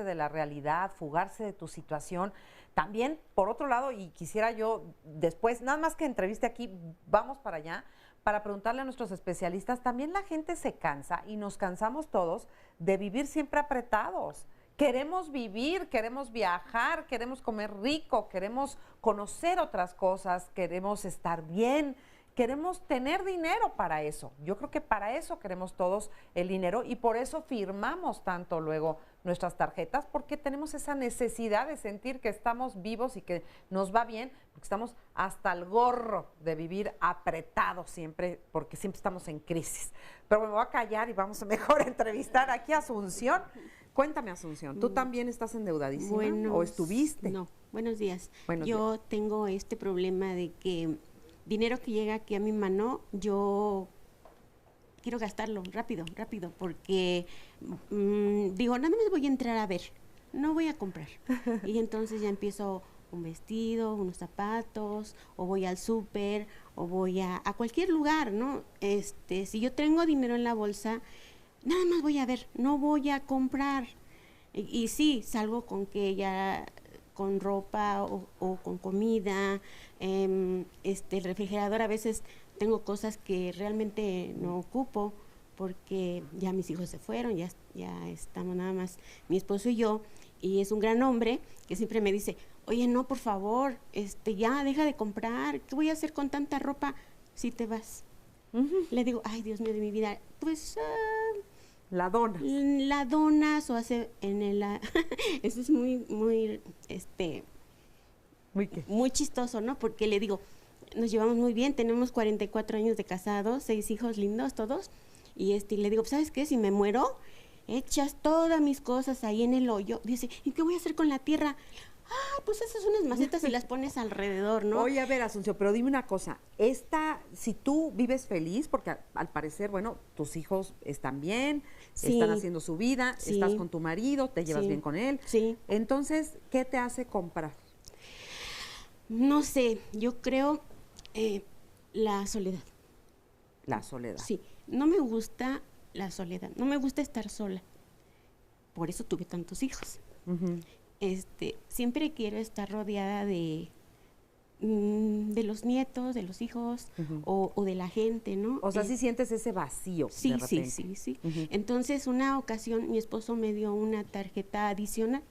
de la realidad, fugarse de tu situación. También, por otro lado, y quisiera yo después, nada más que entreviste aquí, vamos para allá, para preguntarle a nuestros especialistas, también la gente se cansa, y nos cansamos todos, de vivir siempre apretados. Queremos vivir, queremos viajar, queremos comer rico, queremos conocer otras cosas, queremos estar bien, queremos tener dinero para eso. Yo creo que para eso queremos todos el dinero y por eso firmamos tanto luego nuestras tarjetas, porque tenemos esa necesidad de sentir que estamos vivos y que nos va bien, porque estamos hasta el gorro de vivir apretados siempre, porque siempre estamos en crisis. Pero me voy a callar y vamos a mejor entrevistar aquí a Asunción. Cuéntame, Asunción, ¿tú también estás endeudadísima o estuviste? No, buenos días. Buenos Yo días. tengo este problema de que dinero que llega aquí a mi mano, yo quiero gastarlo rápido, porque digo, nada más voy a entrar a ver, no voy a comprar. Y entonces ya empiezo un vestido, unos zapatos, o voy al súper, o voy a cualquier lugar, ¿no? Si yo tengo dinero en la bolsa, nada más voy a ver, no voy a comprar. Y sí, salgo con que ya con ropa o con comida, el refrigerador, a veces tengo cosas que realmente no ocupo porque ya mis hijos se fueron, ya estamos nada más mi esposo y yo, y es un gran hombre que siempre me dice, oye, no, por favor, ya deja de comprar, ¿qué voy a hacer con tanta ropa si te vas? Le digo, ay, Dios mío de mi vida, pues la donas. La donas o hace en el eso es muy muy chistoso, ¿no? Porque le digo, nos llevamos muy bien, tenemos 44 años de casados, 6 hijos lindos todos, y le digo, ¿sabes qué? Si me muero, echas todas mis cosas ahí en el hoyo. Dice, ¿y qué voy a hacer con la tierra? Ah, pues haces unas macetas y las pones alrededor, ¿no? Oye, a ver, Asunción, pero dime una cosa, si tú vives feliz, porque al parecer, bueno, tus hijos están bien, están haciendo su vida, estás con tu marido, te llevas bien con él. Sí. Entonces, ¿qué te hace comprar? No sé, yo creo la soledad. La soledad. Sí, no me gusta la soledad, no me gusta estar sola. Por eso tuve tantos hijos. Siempre quiero estar rodeada de los nietos, de los hijos o de la gente, ¿no? O sea, sí sientes ese vacío. Sí, de repente. sí. Entonces, una ocasión mi esposo me dio una tarjeta adicional.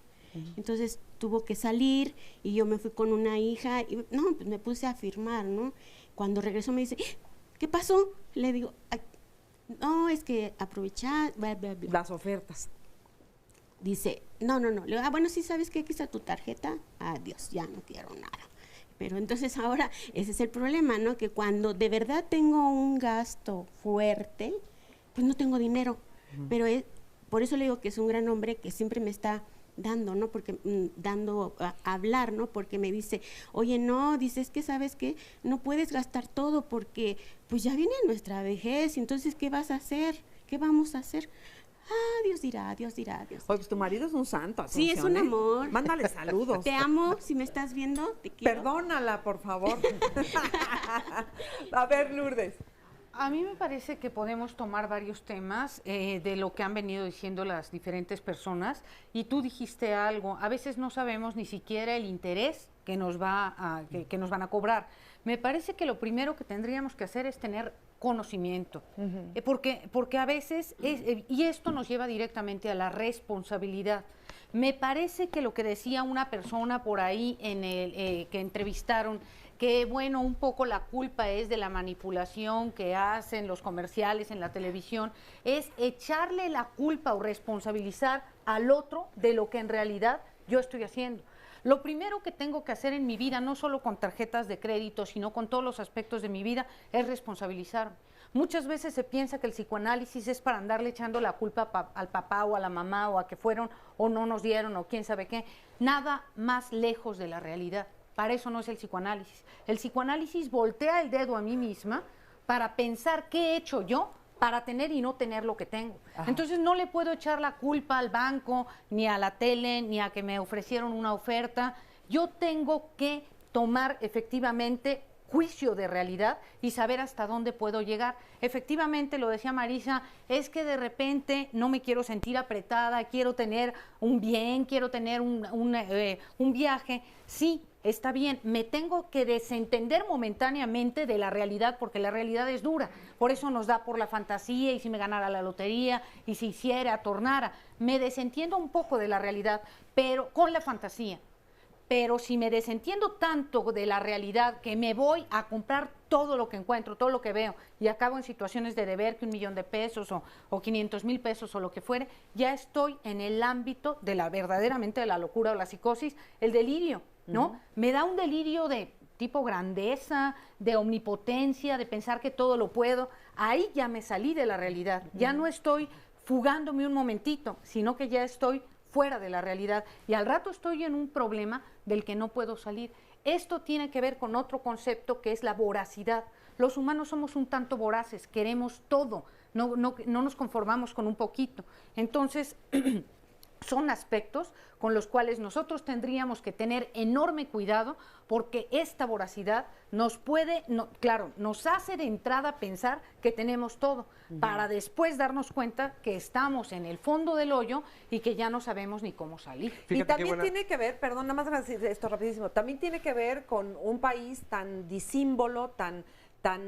Entonces tuvo que salir y yo me fui con una hija y pues me puse a firmar, ¿no? Cuando regresó me dice, ¿qué pasó? Le digo, no, es que aprovechar las ofertas. Dice, no. Le digo, bueno, sí, ¿sabes qué? Aquí está tu tarjeta. Adiós, ya no quiero nada. Pero entonces ahora ese es el problema, ¿no? Que cuando de verdad tengo un gasto fuerte, pues no tengo dinero. Pero por eso le digo que es un gran hombre que siempre me está dando, ¿no? Porque dando a hablar, ¿no? Porque me dice, oye, no, dices que sabes que no puedes gastar todo porque pues ya viene nuestra vejez, entonces ¿qué vas a hacer? ¿Qué vamos a hacer? Dios dirá. Oye, pues tu marido es un santo, Sí, Asunción, es un amor. Mándale saludos. Te amo, si me estás viendo, te quiero. Perdónala, por favor. A ver, Lourdes. A mí me parece que podemos tomar varios temas de lo que han venido diciendo las diferentes personas y tú dijiste algo, a veces no sabemos ni siquiera el interés que nos van a cobrar. Me parece que lo primero que tendríamos que hacer es tener conocimiento, porque a veces, y esto nos lleva directamente a la responsabilidad. Me parece que lo que decía una persona por ahí que entrevistaron, que bueno, un poco la culpa es de la manipulación que hacen los comerciales en la televisión, es echarle la culpa o responsabilizar al otro de lo que en realidad yo estoy haciendo. Lo primero que tengo que hacer en mi vida, no solo con tarjetas de crédito, sino con todos los aspectos de mi vida, es responsabilizarme. Muchas veces se piensa que el psicoanálisis es para andarle echando la culpa al papá o a la mamá o a que fueron o no nos dieron o quién sabe qué. Nada más lejos de la realidad. Para eso no es el psicoanálisis. El psicoanálisis voltea el dedo a mí misma para pensar qué he hecho yo para tener y no tener lo que tengo. Ajá. Entonces no le puedo echar la culpa al banco, ni a la tele, ni a que me ofrecieron una oferta. Yo tengo que tomar efectivamente juicio de realidad y saber hasta dónde puedo llegar. Efectivamente, lo decía Marisa, es que de repente no me quiero sentir apretada, quiero tener un bien, quiero tener un viaje. Sí, está bien, me tengo que desentender momentáneamente de la realidad porque la realidad es dura. Por eso nos da por la fantasía y si me ganara la lotería y si hiciera, tornara. Me desentiendo un poco de la realidad, pero con la fantasía. Pero si me desentiendo tanto de la realidad que me voy a comprar todo lo que encuentro, todo lo que veo, y acabo en situaciones de deber que 1,000,000 de pesos o 500,000 pesos o lo que fuere, ya estoy en el ámbito de la verdaderamente de la locura o la psicosis, el delirio, ¿no? Me da un delirio de tipo grandeza, de omnipotencia, de pensar que todo lo puedo. Ahí ya me salí de la realidad, ya no estoy fugándome un momentito, sino que ya estoy fuera de la realidad y al rato estoy en un problema del que no puedo salir. Esto tiene que ver con otro concepto que es la voracidad. Los humanos somos un tanto voraces, queremos todo, no nos conformamos con un poquito. Entonces, son aspectos con los cuales nosotros tendríamos que tener enorme cuidado porque esta voracidad nos puede, claro, nos hace de entrada pensar que tenemos todo, para después darnos cuenta que estamos en el fondo del hoyo y que ya no sabemos ni cómo salir. Y también tiene que ver, perdón, nada más voy a decir esto rapidísimo, también tiene que ver con un país tan disímbolo, tan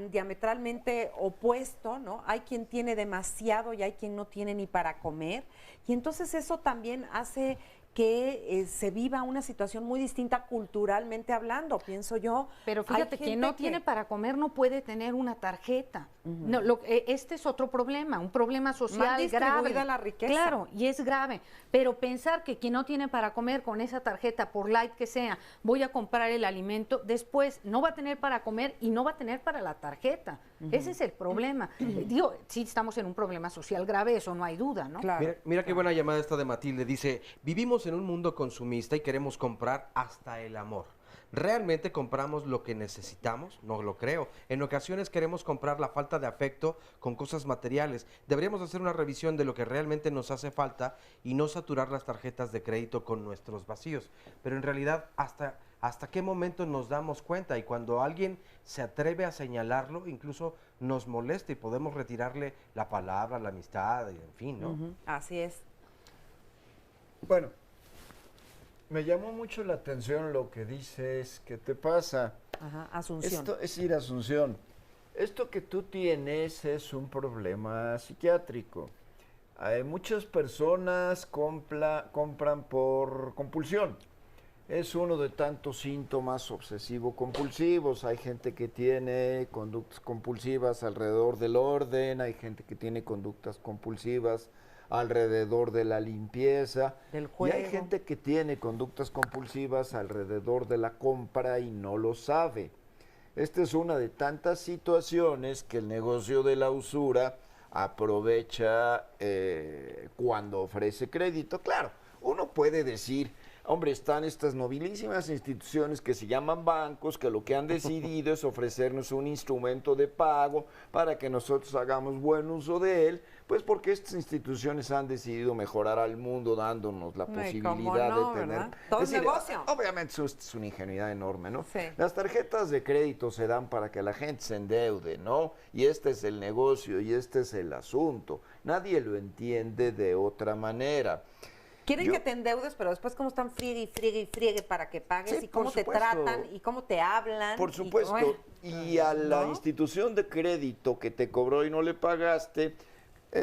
diametralmente opuesto, ¿no? Hay quien tiene demasiado y hay quien no tiene ni para comer. Y entonces eso también hace que se viva una situación muy distinta culturalmente hablando, pienso yo. Pero fíjate, quien no tiene para comer no puede tener una tarjeta. No, este es otro problema, un problema social grave. La riqueza. Claro, y es grave. Pero pensar que quien no tiene para comer con esa tarjeta, por light que sea, voy a comprar el alimento, después no va a tener para comer y no va a tener para la tarjeta. Ese es el problema. Digo, sí estamos en un problema social grave, eso no hay duda, ¿no? Claro. Mira qué buena llamada esta de Matilde. Dice, vivimos en un mundo consumista y queremos comprar hasta el amor. ¿Realmente compramos lo que necesitamos? No lo creo. En ocasiones queremos comprar la falta de afecto con cosas materiales. Deberíamos hacer una revisión de lo que realmente nos hace falta y no saturar las tarjetas de crédito con nuestros vacíos. Pero en realidad, ¿hasta qué momento nos damos cuenta? Y cuando alguien se atreve a señalarlo, incluso nos molesta y podemos retirarle la palabra, la amistad, en fin, ¿no? Así es. Bueno, me llamó mucho la atención lo que dices, ¿qué te pasa? Asunción. Esto es ir a Asunción. Esto que tú tienes es un problema psiquiátrico. Muchas personas compran por compulsión. Es uno de tantos síntomas obsesivo-compulsivos. Hay gente que tiene conductas compulsivas alrededor del orden, hay gente que tiene conductas compulsivas alrededor de la limpieza, del juego. Y hay gente que tiene conductas compulsivas alrededor de la compra y no lo sabe. Esta es una de tantas situaciones que el negocio de la usura aprovecha cuando ofrece crédito. Claro, uno puede decir, hombre, están estas nobilísimas instituciones que se llaman bancos, que lo que han decidido es ofrecernos un instrumento de pago para que nosotros hagamos buen uso de él, pues porque estas instituciones han decidido mejorar al mundo dándonos la posibilidad de tener... ¿verdad? Todo es negocio. Obviamente eso es una ingenuidad enorme, ¿no? Sí. Las tarjetas de crédito se dan para que la gente se endeude, ¿no? Y este es el negocio y este es el asunto. Nadie lo entiende de otra manera. Quieren que te endeudes, pero después cómo están friegue para que pagues, Sí, y cómo te tratan y cómo te hablan. Por supuesto. Y a la institución de crédito que te cobró y no le pagaste,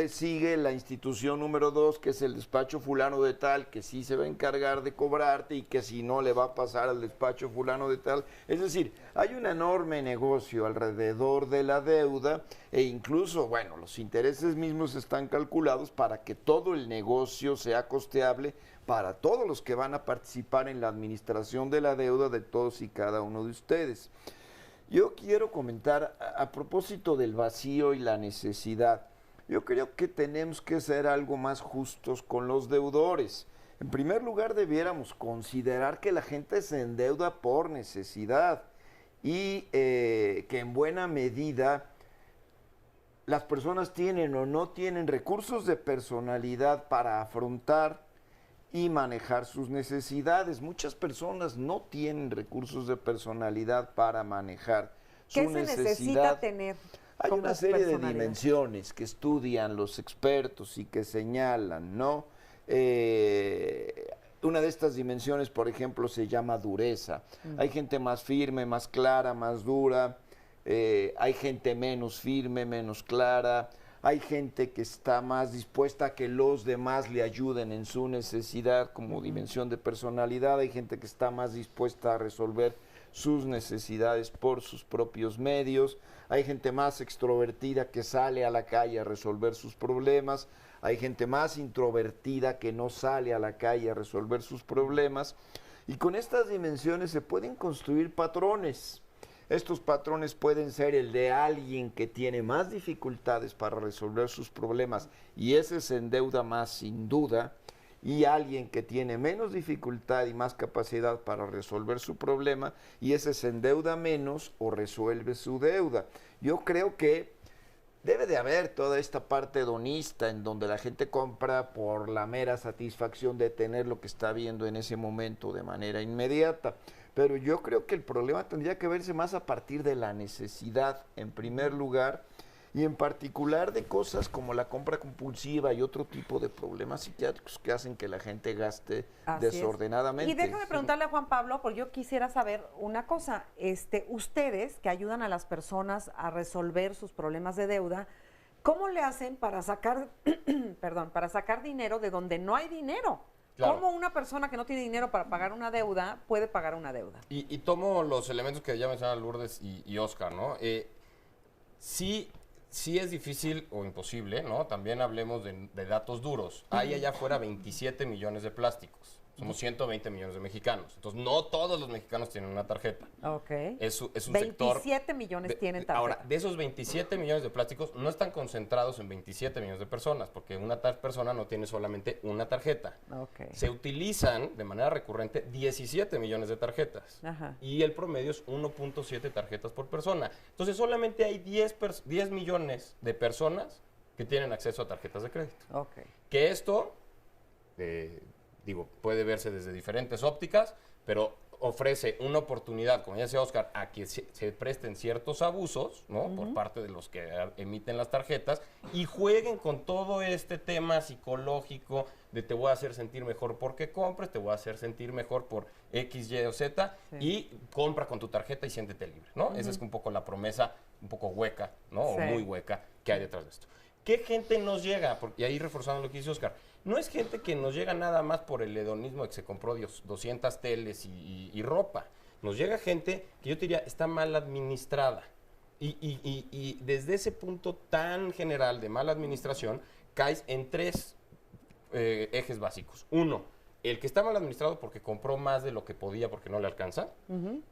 sigue la institución número 2, que es el despacho fulano de tal, que sí se va a encargar de cobrarte y que si no le va a pasar al despacho fulano de tal. Es decir, hay un enorme negocio alrededor de la deuda e incluso, bueno, los intereses mismos están calculados para que todo el negocio sea costeable para todos los que van a participar en la administración de la deuda de todos y cada uno de ustedes. Yo quiero comentar a propósito del vacío y la necesidad. Yo creo que tenemos que ser algo más justos con los deudores. En primer lugar, debiéramos considerar que la gente se endeuda por necesidad y que en buena medida las personas tienen o no tienen recursos de personalidad para afrontar y manejar sus necesidades. Muchas personas no tienen recursos de personalidad para manejar su necesidad. ¿Qué se necesita tener? Hay una serie de dimensiones que estudian los expertos y que señalan, ¿no? Una de estas dimensiones, por ejemplo, se llama dureza. Hay gente más firme, más clara, más dura. Hay gente menos firme, menos clara. Hay gente que está más dispuesta a que los demás le ayuden en su necesidad como dimensión de personalidad. Hay gente que está más dispuesta a resolver sus necesidades por sus propios medios, hay gente más extrovertida que sale a la calle a resolver sus problemas, hay gente más introvertida que no sale a la calle a resolver sus problemas, y con estas dimensiones se pueden construir patrones. Estos patrones pueden ser el de alguien que tiene más dificultades para resolver sus problemas y ese se endeuda más sin duda, y alguien que tiene menos dificultad y más capacidad para resolver su problema y ese se endeuda menos o resuelve su deuda. Yo creo que debe de haber toda esta parte hedonista en donde la gente compra por la mera satisfacción de tener lo que está viendo en ese momento de manera inmediata. Pero yo creo que el problema tendría que verse más a partir de la necesidad, en primer lugar, y en particular de cosas como la compra compulsiva y otro tipo de problemas psiquiátricos que hacen que la gente gaste desordenadamente. Y déjame preguntarle a Juan Pablo, porque yo quisiera saber una cosa. Ustedes que ayudan a las personas a resolver sus problemas de deuda, ¿cómo le hacen para sacar, para sacar dinero de donde no hay dinero? Claro. ¿Cómo una persona que no tiene dinero para pagar una deuda puede pagar una deuda? Y tomo los elementos que ya mencionaban Lourdes y Oscar, ¿no? Sí es difícil o imposible, ¿no? También hablemos de datos duros. Hay allá afuera 27 millones de plásticos. Somos 120 millones de mexicanos. Entonces, no todos los mexicanos tienen una tarjeta. Ok. Es un 27 sector... millones tienen tarjeta. Ahora, de esos 27 millones de plásticos, no están concentrados en 27 millones de personas, porque una persona no tiene solamente una tarjeta. Okay. Se utilizan de manera recurrente 17 millones de tarjetas. Ajá. Y el promedio es 1.7 tarjetas por persona. Entonces, solamente hay 10 millones de personas que tienen acceso a tarjetas de crédito. Okay. Que esto... puede verse desde diferentes ópticas, pero ofrece una oportunidad, como ya decía Oscar, a que se presten ciertos abusos, ¿no? Por parte de los que emiten las tarjetas y jueguen con todo este tema psicológico de te voy a hacer sentir mejor porque compres, te voy a hacer sentir mejor por X, Y o Z y compra con tu tarjeta y siéntete libre, ¿no? Esa es un poco la promesa, un poco hueca, ¿no? O muy hueca que hay detrás de esto. ¿Qué gente nos llega? Y ahí reforzando lo que dice Oscar, no es gente que nos llega nada más por el hedonismo de que se compró 200 teles y ropa. Nos llega gente que yo te diría está mal administrada. Y desde ese punto tan general de mala administración, caes en 3 ejes básicos. Uno, el que está mal administrado porque compró más de lo que podía porque no le alcanza.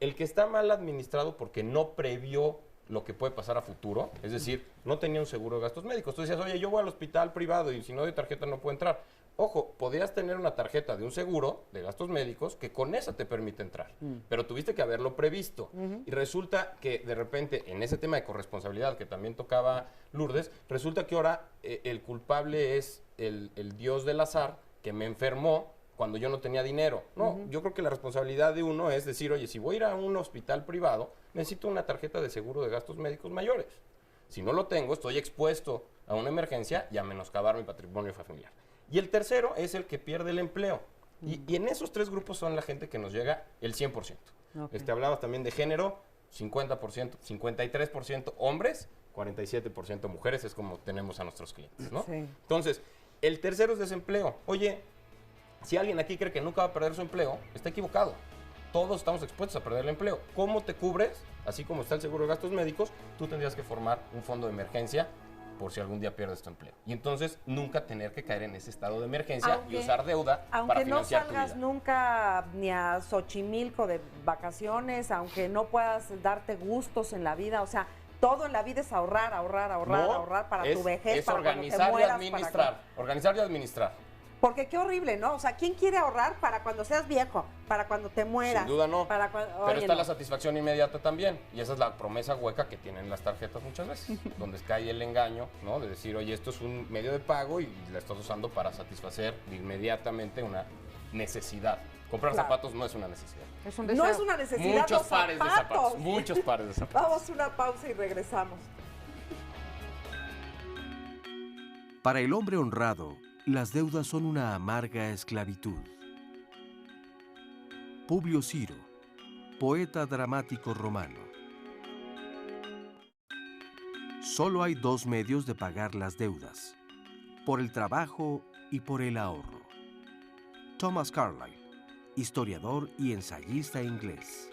El que está mal administrado porque no previó lo que puede pasar a futuro, es decir, no tenía un seguro de gastos médicos. Tú decías, oye, yo voy al hospital privado y si no doy tarjeta no puedo entrar. Ojo, podías tener una tarjeta de un seguro de gastos médicos que con esa te permite entrar, pero tuviste que haberlo previsto. Y resulta que de repente, en ese tema de corresponsabilidad que también tocaba Lourdes, resulta que ahora el culpable es el dios del azar que me enfermó cuando yo no tenía dinero. No, yo creo que la responsabilidad de uno es decir, oye, si voy a ir a un hospital privado, necesito una tarjeta de seguro de gastos médicos mayores. Si no lo tengo, estoy expuesto a una emergencia y a menoscabar mi patrimonio familiar. Y el tercero es el que pierde el empleo. Y en esos 3 grupos son la gente que nos llega el 100%. Okay. Hablamos también de género, 50%, 53% hombres, 47% mujeres, es como tenemos a nuestros clientes, ¿no? Sí. Entonces, el tercero es desempleo. Oye, si alguien aquí cree que nunca va a perder su empleo, está equivocado. Todos estamos expuestos a perder el empleo. ¿Cómo te cubres? Así como está el seguro de gastos médicos, tú tendrías que formar un fondo de emergencia por si algún día pierdes tu empleo. Y entonces nunca tener que caer en ese estado de emergencia y usar deuda para financiar tu vida. Aunque no salgas nunca ni a Xochimilco de vacaciones, aunque no puedas darte gustos en la vida, o sea, todo en la vida es ahorrar para tu vejez, para cuando te mueras. Organizar y administrar. Porque qué horrible, ¿no? O sea, ¿quién quiere ahorrar para cuando seas viejo? Para cuando te mueras. Sin duda no. Pero está la satisfacción inmediata también. Y esa es la promesa hueca que tienen las tarjetas muchas veces. Donde cae el engaño, ¿no? De decir, oye, esto es un medio de pago y la estás usando para satisfacer inmediatamente una necesidad. Comprar zapatos no es una necesidad. No es una necesidad. Muchos pares de zapatos. Muchos pares de zapatos. Vamos a una pausa y regresamos. Para el hombre honrado, las deudas son una amarga esclavitud. Publio Ciro, poeta dramático romano. Solo hay 2 medios de pagar las deudas, por el trabajo y por el ahorro. Thomas Carlyle, historiador y ensayista inglés.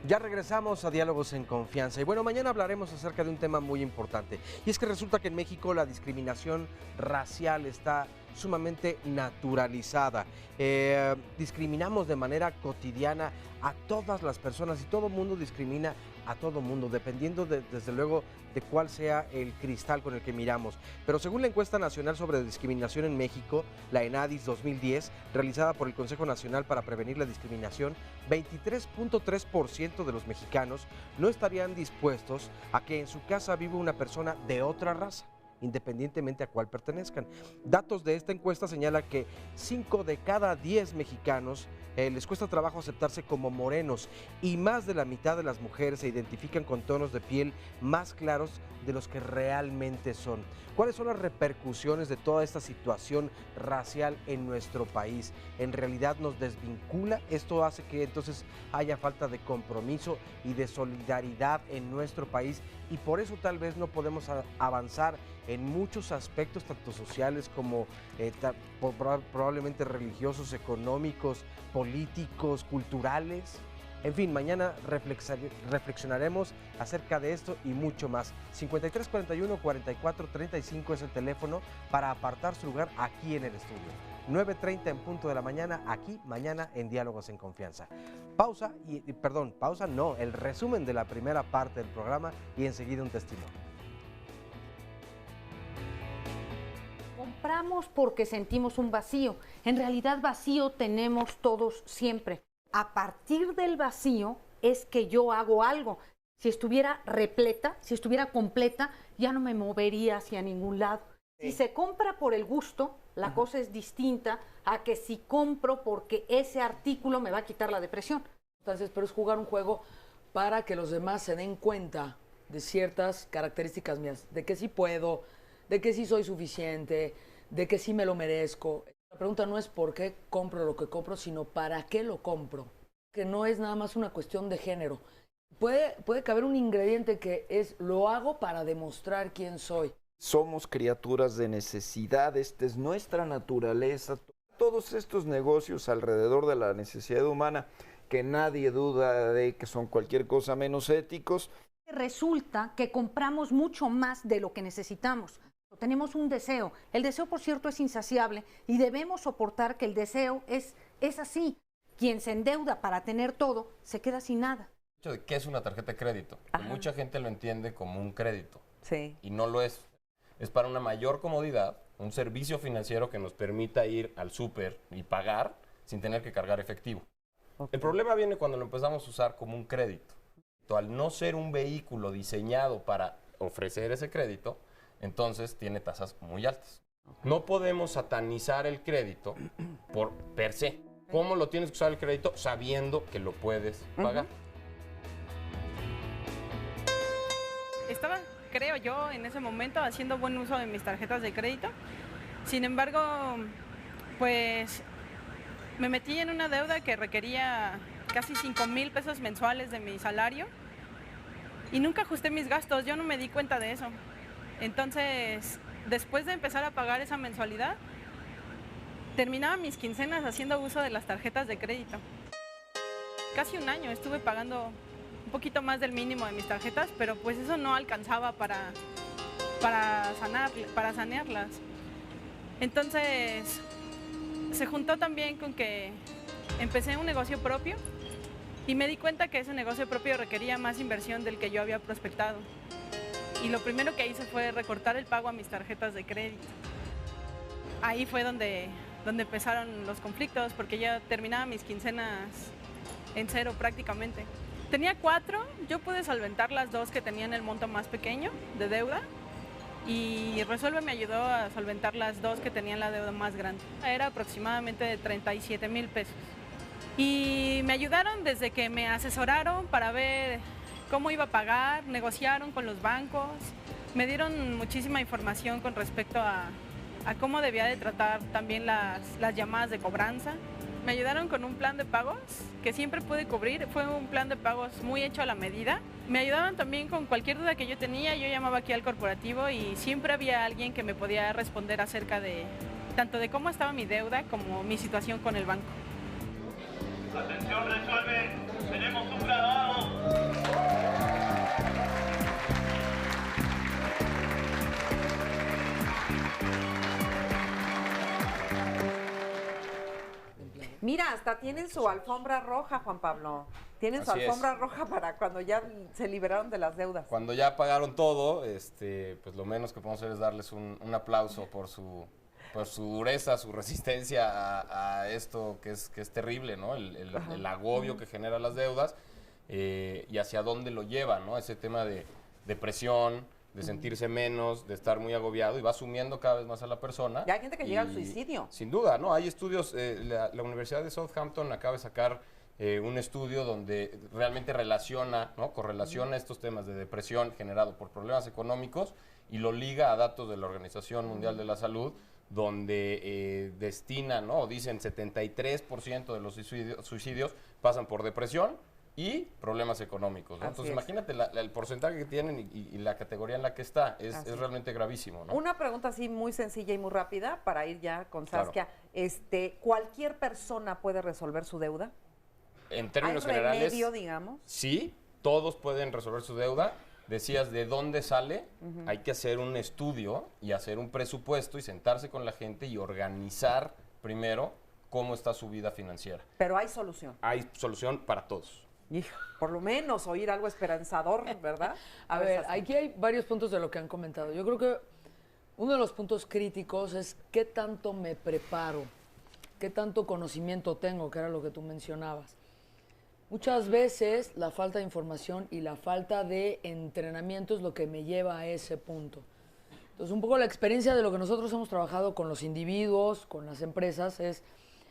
Ya regresamos a Diálogos en Confianza y bueno, mañana hablaremos acerca de un tema muy importante y es que resulta que en México la discriminación racial está sumamente naturalizada. Discriminamos de manera cotidiana a todas las personas y todo mundo discrimina a todo mundo, dependiendo desde luego de cuál sea el cristal con el que miramos. Pero según la encuesta nacional sobre discriminación en México, la ENADIS 2010, realizada por el Consejo Nacional para Prevenir la Discriminación, 23.3% de los mexicanos no estarían dispuestos a que en su casa viva una persona de otra raza, independientemente a cuál pertenezcan. Datos de esta encuesta señalan que 5 de cada 10 mexicanos les cuesta trabajo aceptarse como morenos y más de la mitad de las mujeres se identifican con tonos de piel más claros de los que realmente son. ¿Cuáles son las repercusiones de toda esta situación racial en nuestro país? ¿En realidad nos desvincula? Esto hace que entonces haya falta de compromiso y de solidaridad en nuestro país y por eso tal vez no podemos avanzar en muchos aspectos, tanto sociales como probablemente religiosos, económicos, políticos, culturales. En fin, mañana reflexionaremos acerca de esto y mucho más. 5341-4435 es el teléfono para apartar su lugar aquí en el estudio. 9:30 en punto de la mañana, aquí mañana en Diálogos en Confianza. Pausa, el resumen de la primera parte del programa y enseguida un testimonio. Compramos porque sentimos un vacío. En realidad vacío tenemos todos siempre. A partir del vacío es que yo hago algo. Si estuviera repleta, si estuviera completa, ya no me movería hacia ningún lado. Sí. Si se compra por el gusto, la cosa es distinta a que si compro porque ese artículo me va a quitar la depresión. Entonces, pero es jugar un juego para que los demás se den cuenta de ciertas características mías, de que sí puedo, de que sí soy suficiente, de que sí me lo merezco. La pregunta no es por qué compro lo que compro, sino para qué lo compro. Que no es nada más una cuestión de género. Puede caber un ingrediente que es lo hago para demostrar quién soy. Somos criaturas de necesidad, esta es nuestra naturaleza. Todos estos negocios alrededor de la necesidad humana, que nadie duda de que son cualquier cosa menos éticos. Resulta que compramos mucho más de lo que necesitamos. Tenemos un deseo. El deseo, por cierto, es insaciable y debemos soportar que el deseo es así. Quien se endeuda para tener todo, se queda sin nada. ¿Qué es una tarjeta de crédito? Mucha gente lo entiende como un crédito. Sí. Y no lo es. Es para una mayor comodidad, un servicio financiero que nos permita ir al súper y pagar sin tener que cargar efectivo. Okay. El problema viene cuando lo empezamos a usar como un crédito. Al no ser un vehículo diseñado para ofrecer ese crédito, entonces tiene tasas muy altas. Okay. No podemos satanizar el crédito por per se. ¿Cómo lo tienes que usar el crédito? Sabiendo que lo puedes pagar. Estaba, creo yo, en ese momento haciendo buen uso de mis tarjetas de crédito. Sin embargo, pues me metí en una deuda que requería casi 5,000 pesos mensuales de mi salario y nunca ajusté mis gastos, yo no me di cuenta de eso. Entonces, después de empezar a pagar esa mensualidad, terminaba mis quincenas haciendo uso de las tarjetas de crédito. Casi un año estuve pagando un poquito más del mínimo de mis tarjetas, pero pues eso no alcanzaba para sanearlas. Entonces, se juntó también con que empecé un negocio propio y me di cuenta que ese negocio propio requería más inversión del que yo había prospectado. Y lo primero que hice fue recortar el pago a mis tarjetas de crédito. Ahí fue donde empezaron los conflictos, porque yo terminaba mis quincenas en cero prácticamente. Tenía 4, yo pude solventar las 2 que tenían el monto más pequeño de deuda y Resuelve me ayudó a solventar las 2 que tenían la deuda más grande. Era aproximadamente de 37,000 pesos. Y me ayudaron desde que me asesoraron para ver cómo iba a pagar, negociaron con los bancos, me dieron muchísima información con respecto a cómo debía de tratar también las llamadas de cobranza. Me ayudaron con un plan de pagos que siempre pude cubrir, fue un plan de pagos muy hecho a la medida. Me ayudaban también con cualquier duda que yo tenía, yo llamaba aquí al corporativo y siempre había alguien que me podía responder acerca de tanto de cómo estaba mi deuda como mi situación con el banco. Atención, Resuelve, tenemos un grabado. Mira, hasta tienen su alfombra roja, Juan Pablo. Tienen su Así es. alfombra roja para cuando ya se liberaron de las deudas. Cuando ya pagaron todo, pues lo menos que podemos hacer es darles un aplauso por su dureza, su resistencia a esto que es terrible, ¿no? El agobio que genera las deudas y hacia dónde lo lleva, ¿no? Ese tema de depresión, de sentirse menos, de estar muy agobiado y va sumiendo cada vez más a la persona. Ya hay gente que llega al suicidio. Sin duda, ¿no? Hay estudios, la Universidad de Southampton acaba de sacar un estudio donde realmente relaciona, ¿no? Correlaciona estos temas de depresión generado por problemas económicos y lo liga a datos de la Organización Mundial de la Salud, donde destinan, ¿no? O dicen 73% de los suicidios pasan por depresión y problemas económicos, ¿no? Entonces, imagínate el porcentaje que tienen y la categoría en la que está. Es realmente gravísimo, ¿no? Una pregunta así muy sencilla y muy rápida para ir ya con Saskia. ¿Cualquier persona puede resolver su deuda? En términos ¿Hay generales, remedio, digamos? sí, todos pueden resolver su deuda. Decías, ¿de dónde sale? Hay que hacer un estudio y hacer un presupuesto y sentarse con la gente y organizar primero cómo está su vida financiera. Pero hay solución. Hay solución para todos. Hijo, por lo menos oír algo esperanzador, ¿verdad? A ver, aquí hay varios puntos de lo que han comentado. Yo creo que uno de los puntos críticos es qué tanto me preparo, qué tanto conocimiento tengo, que era lo que tú mencionabas. Muchas veces la falta de información y la falta de entrenamiento es lo que me lleva a ese punto. Entonces, un poco la experiencia de lo que nosotros hemos trabajado con los individuos, con las empresas,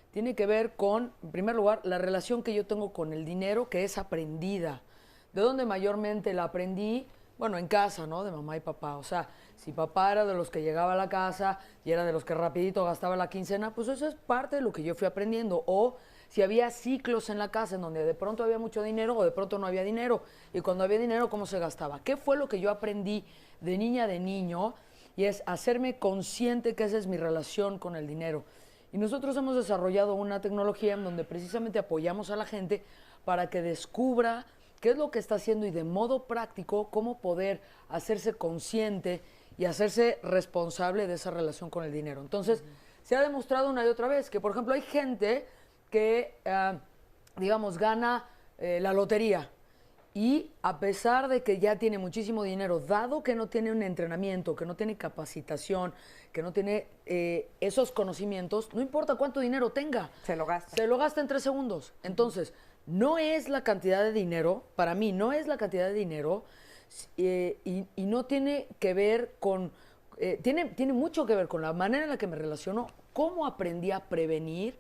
tiene que ver con, en primer lugar, la relación que yo tengo con el dinero, que es aprendida. ¿De dónde mayormente la aprendí? Bueno, en casa, ¿no? De mamá y papá. O sea, si papá era de los que llegaba a la casa y era de los que rapidito gastaba la quincena, pues eso es parte de lo que yo fui aprendiendo. O si había ciclos en la casa en donde de pronto había mucho dinero o de pronto no había dinero. Y cuando había dinero, ¿cómo se gastaba? ¿Qué fue lo que yo aprendí de niña, de niño? Y es hacerme consciente que esa es mi relación con el dinero. Y nosotros hemos desarrollado una tecnología en donde precisamente apoyamos a la gente para que descubra qué es lo que está haciendo y de modo práctico cómo poder hacerse consciente y hacerse responsable de esa relación con el dinero. Entonces, se ha demostrado una y otra vez que, por ejemplo, hay gente que, digamos, gana la lotería y a pesar de que ya tiene muchísimo dinero, dado que no tiene un entrenamiento, que no tiene capacitación, que no tiene esos conocimientos, no importa cuánto dinero tenga. Se lo gasta. Se lo gasta en 3 segundos. Entonces, no es la cantidad de dinero, para mí no es la cantidad de dinero y no tiene que ver con, tiene mucho que ver con la manera en la que me relaciono, cómo aprendí a prevenir,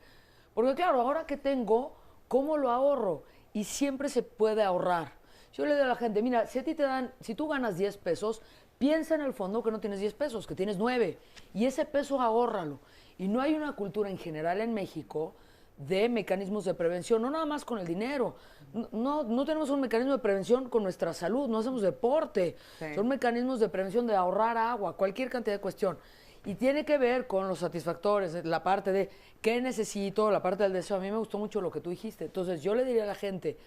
porque claro, ahora que tengo, ¿cómo lo ahorro? Y siempre se puede ahorrar. Yo le digo a la gente, mira, si a ti te dan, si tú ganas 10 pesos, piensa en el fondo que no tienes 10 pesos, que tienes 9. Y ese peso ahórralo. Y no hay una cultura en general en México de mecanismos de prevención, no nada más con el dinero. No tenemos un mecanismo de prevención con nuestra salud, no hacemos deporte. Sí. Son mecanismos de prevención de ahorrar agua, cualquier cantidad de cuestión. Y tiene que ver con los satisfactores, la parte de qué necesito, la parte del deseo. A mí me gustó mucho lo que tú dijiste. Entonces yo le diría a la gente,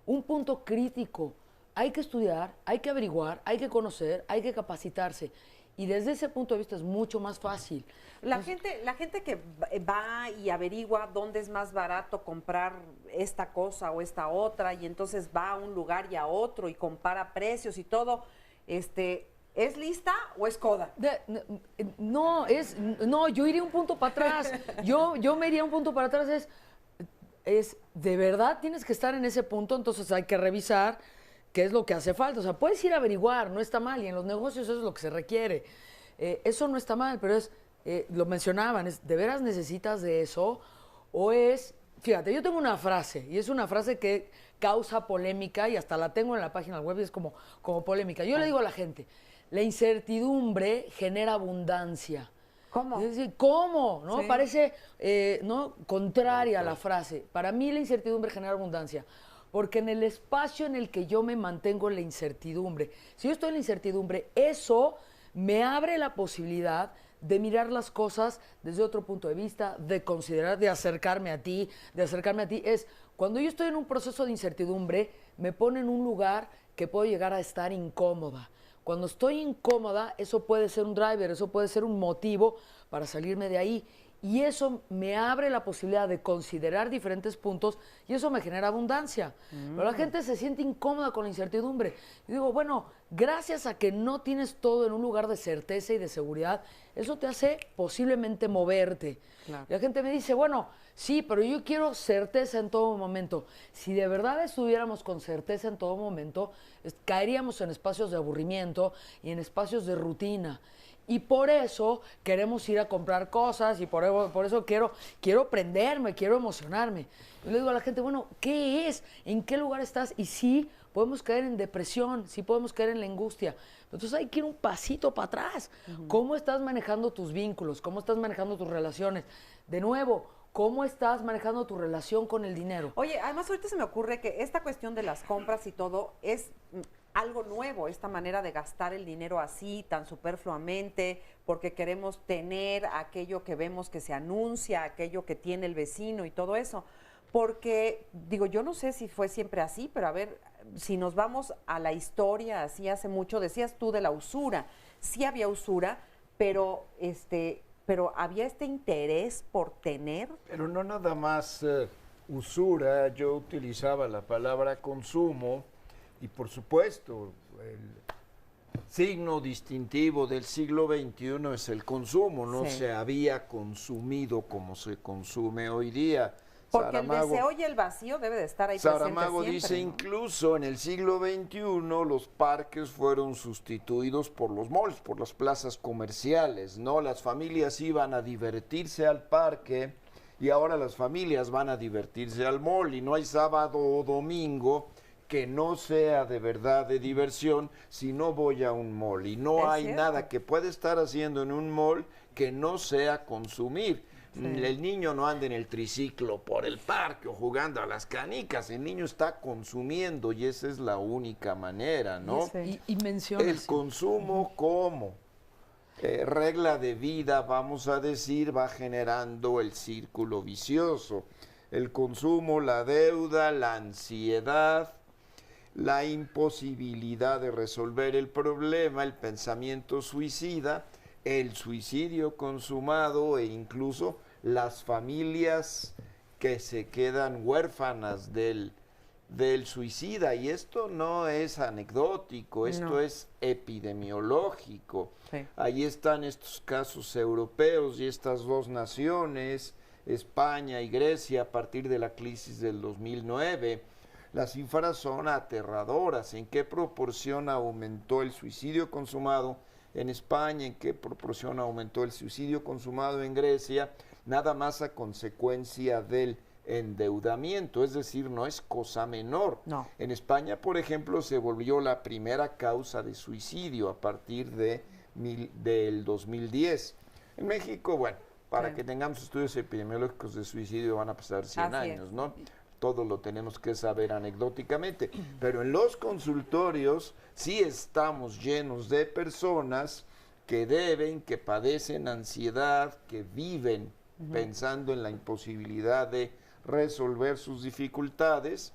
un punto crítico, hay que estudiar, hay que averiguar, hay que conocer, hay que capacitarse. Y desde ese punto de vista es mucho más fácil. La gente que va y averigua dónde es más barato comprar esta cosa o esta otra, y entonces va a un lugar y a otro y compara precios y todo, ¿es lista o es coda? No, yo iría un punto para atrás. Yo me iría un punto para atrás. Es de verdad tienes que estar en ese punto, entonces hay que revisar qué es lo que hace falta. O sea, puedes ir a averiguar, no está mal, y en los negocios eso es lo que se requiere. Eso no está mal, pero lo mencionaban, ¿de veras necesitas de eso? O fíjate, yo tengo una frase, y es una frase que causa polémica, y hasta la tengo en la página web, y es como polémica. Yo le digo a la gente, la incertidumbre genera abundancia. ¿Cómo? Es decir, ¿cómo? ¿No? Sí. Parece contraria a la frase. Para mí la incertidumbre genera abundancia. Porque en el espacio en el que yo me mantengo en la incertidumbre, si yo estoy en la incertidumbre, eso me abre la posibilidad de mirar las cosas desde otro punto de vista, de considerar, de acercarme a ti. Cuando yo estoy en un proceso de incertidumbre, me pone en un lugar que puedo llegar a estar incómoda. Cuando estoy incómoda, eso puede ser un driver, eso puede ser un motivo para salirme de ahí. Y eso me abre la posibilidad de considerar diferentes puntos y eso me genera abundancia. Pero la gente se siente incómoda con la incertidumbre. Y digo, bueno, gracias a que no tienes todo en un lugar de certeza y de seguridad, eso te hace posiblemente moverte. Claro. Y la gente me dice, bueno, sí, pero yo quiero certeza en todo momento. Si de verdad estuviéramos con certeza en todo momento, caeríamos en espacios de aburrimiento y en espacios de rutina. Y por eso queremos ir a comprar cosas y por eso quiero prenderme, quiero emocionarme. Yo le digo a la gente, bueno, ¿qué es? ¿En qué lugar estás? Y sí, podemos caer en depresión, sí podemos caer en la angustia. Entonces hay que ir un pasito para atrás. ¿Cómo estás manejando tus vínculos? ¿Cómo estás manejando tus relaciones? De nuevo, ¿cómo estás manejando tu relación con el dinero? Oye, además ahorita se me ocurre que esta cuestión de las compras y todo es algo nuevo, esta manera de gastar el dinero así, tan superfluamente, porque queremos tener aquello que vemos que se anuncia, aquello que tiene el vecino y todo eso. Porque, digo, yo no sé si fue siempre así, pero a ver, si nos vamos a la historia, así hace mucho, decías tú de la usura, sí había usura, pero había este interés por tener. Pero no nada más usura, yo utilizaba la palabra consumo. Y por supuesto, el signo distintivo del siglo XXI es el consumo, no se había consumido como se consume hoy día. Porque Saramago, el deseo y el vacío debe de estar ahí presente Saramago siempre, dice, ¿no? Incluso en el siglo XXI los parques fueron sustituidos por los malls, por las plazas comerciales, ¿no? Las familias iban a divertirse al parque y ahora las familias van a divertirse al mall y no hay sábado o domingo que no sea de verdad de diversión si no voy a un mall. Y no hay nada que pueda estar haciendo en un mall que no sea consumir. Sí. El niño no anda en el triciclo por el parque o jugando a las canicas. El niño está consumiendo y esa es la única manera, ¿no? Sí. Y menciona el consumo como regla de vida, vamos a decir, va generando el círculo vicioso. El consumo, la deuda, la ansiedad, la imposibilidad de resolver el problema, el pensamiento suicida, el suicidio consumado e incluso las familias que se quedan huérfanas del suicida. Y esto no es anecdótico, esto es epidemiológico. Sí. Ahí están estos casos europeos y estas dos naciones, España y Grecia, a partir de la crisis del 2009. Las cifras son aterradoras. ¿En qué proporción aumentó el suicidio consumado en España? ¿En qué proporción aumentó el suicidio consumado en Grecia? Nada más a consecuencia del endeudamiento, es decir, no es cosa menor. No. En España, por ejemplo, se volvió la primera causa de suicidio a partir del 2010. En México, bueno, para que tengamos estudios epidemiológicos de suicidio van a pasar 100 años, ¿no? Todo lo tenemos que saber anecdóticamente, pero en los consultorios sí estamos llenos de personas que padecen ansiedad, que viven pensando en la imposibilidad de resolver sus dificultades.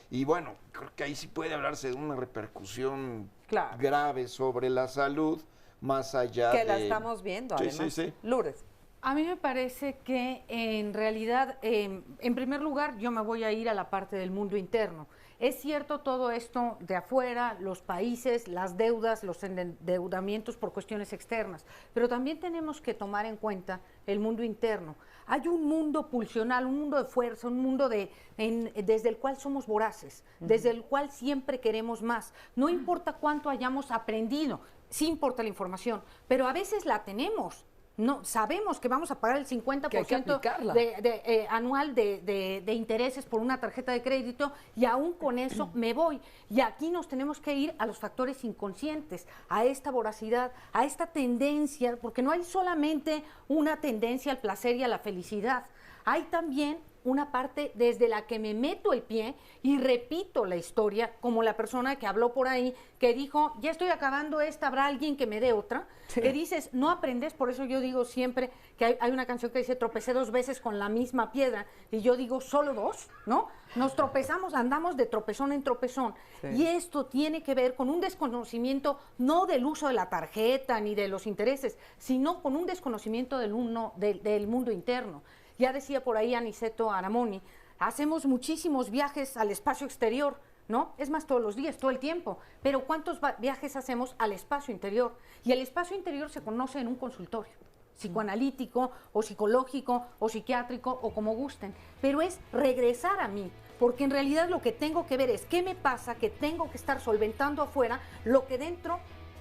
Y bueno, creo que ahí sí puede hablarse de una repercusión grave sobre la salud, más allá de... Que la estamos viendo, además. Sí. Lourdes. A mí me parece que en realidad, en primer lugar, yo me voy a ir a la parte del mundo interno. Es cierto todo esto de afuera, los países, las deudas, los endeudamientos por cuestiones externas, pero también tenemos que tomar en cuenta el mundo interno. Hay un mundo pulsional, un mundo de fuerza, un mundo desde el cual somos voraces, desde el cual siempre queremos más. No importa cuánto hayamos aprendido, sí importa la información, pero a veces la tenemos. No, sabemos que vamos a pagar el 50% anual de intereses por una tarjeta de crédito y aún con eso me voy. Y aquí nos tenemos que ir a los factores inconscientes, a esta voracidad, a esta tendencia, porque no hay solamente una tendencia al placer y a la felicidad. Hay también una parte desde la que me meto el pie y repito la historia, como la persona que habló por ahí, que dijo, ya estoy acabando esta, ¿habrá alguien que me dé otra? Sí. Que dices, no aprendes, por eso yo digo siempre que hay una canción que dice, tropecé 2 veces con la misma piedra, y yo digo, ¿solo 2? ¿No? Nos tropezamos, andamos de tropezón en tropezón, sí. Y esto tiene que ver con un desconocimiento no del uso de la tarjeta ni de los intereses, sino con un desconocimiento del mundo interno. Ya decía por ahí Aniceto Aramoni, hacemos muchísimos viajes al espacio exterior, ¿no? Es más, todos los días, todo el tiempo. Pero ¿cuántos viajes hacemos al espacio interior? Y el espacio interior se conoce en un consultorio psicoanalítico o psicológico o psiquiátrico o como gusten. Pero es regresar a mí, porque en realidad lo que tengo que ver es qué me pasa, que tengo que estar solventando afuera lo que dentro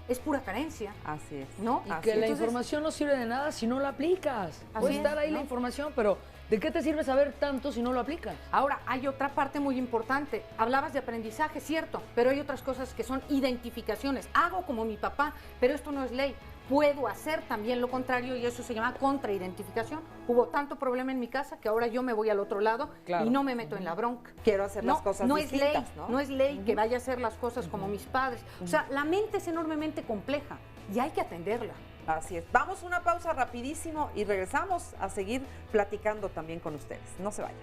es pura carencia. Así es. ¿No? Y que la información no sirve de nada si no la aplicas. Puede estar ahí la información, pero ¿de qué te sirve saber tanto si no lo aplicas? Ahora, hay otra parte muy importante. Hablabas de aprendizaje, cierto, pero hay otras cosas que son identificaciones. Hago como mi papá, pero esto no es ley. Puedo hacer también lo contrario y eso se llama contraidentificación. Hubo tanto problema en mi casa que ahora yo me voy al otro lado y no me meto en la bronca. Quiero hacer las cosas distintas, no es ley que vaya a hacer las cosas como mis padres. O sea, la mente es enormemente compleja y hay que atenderla. Así es. Vamos a una pausa rapidísimo y regresamos a seguir platicando también con ustedes. No se vayan.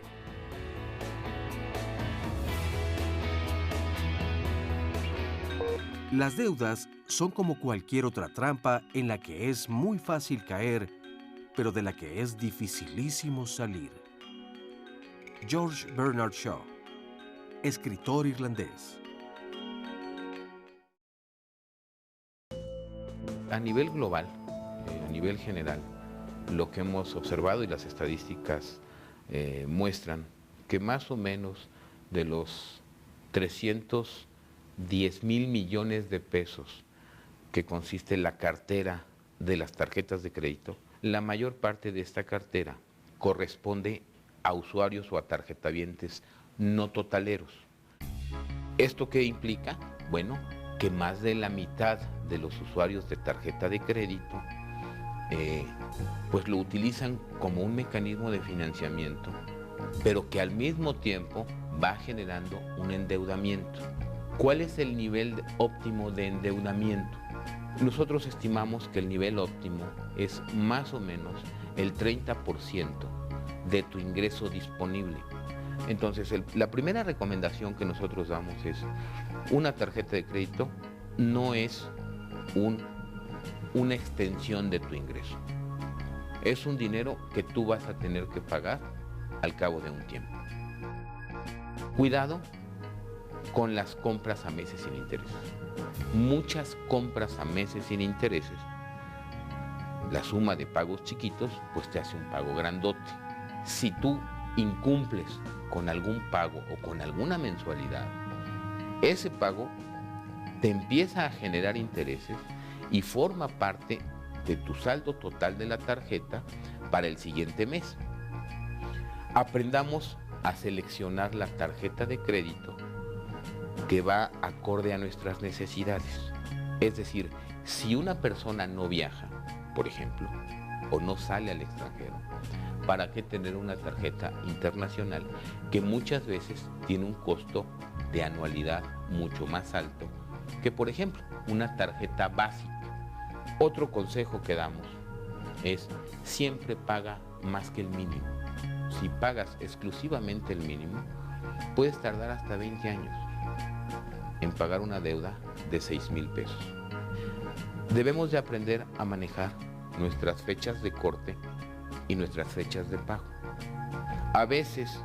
Las deudas son como cualquier otra trampa en la que es muy fácil caer, pero de la que es dificilísimo salir. George Bernard Shaw, escritor irlandés. A nivel global, a nivel general, lo que hemos observado y las estadísticas muestran que más o menos de los 310,000 millones de pesos que consiste la cartera de las tarjetas de crédito, la mayor parte de esta cartera corresponde a usuarios o a tarjetavientes no totaleros. ¿Esto qué implica? Bueno, que más de la mitad de los usuarios de tarjeta de crédito pues lo utilizan como un mecanismo de financiamiento, pero que al mismo tiempo va generando un endeudamiento. ¿Cuál es el nivel óptimo de endeudamiento? Nosotros estimamos que el nivel óptimo es más o menos el 30% de tu ingreso disponible. Entonces, la primera recomendación que nosotros damos es una tarjeta de crédito no es una extensión de tu ingreso. Es un dinero que tú vas a tener que pagar al cabo de un tiempo. Cuidado con las compras a meses sin intereses. Muchas compras a meses sin intereses, la suma de pagos chiquitos, pues te hace un pago grandote. Si tú incumples con algún pago o con alguna mensualidad, ese pago te empieza a generar intereses y forma parte de tu saldo total de la tarjeta para el siguiente mes. Aprendamos a seleccionar la tarjeta de crédito que va acorde a nuestras necesidades. Es decir, si una persona no viaja, por ejemplo, o no sale al extranjero, ¿para qué tener una tarjeta internacional que muchas veces tiene un costo de anualidad mucho más alto que, por ejemplo, una tarjeta básica? Otro consejo que damos es siempre paga más que el mínimo. Si pagas exclusivamente el mínimo, puedes tardar hasta 20 años en pagar una deuda de 6,000 pesos. Debemos de aprender a manejar nuestras fechas de corte y nuestras fechas de pago. A veces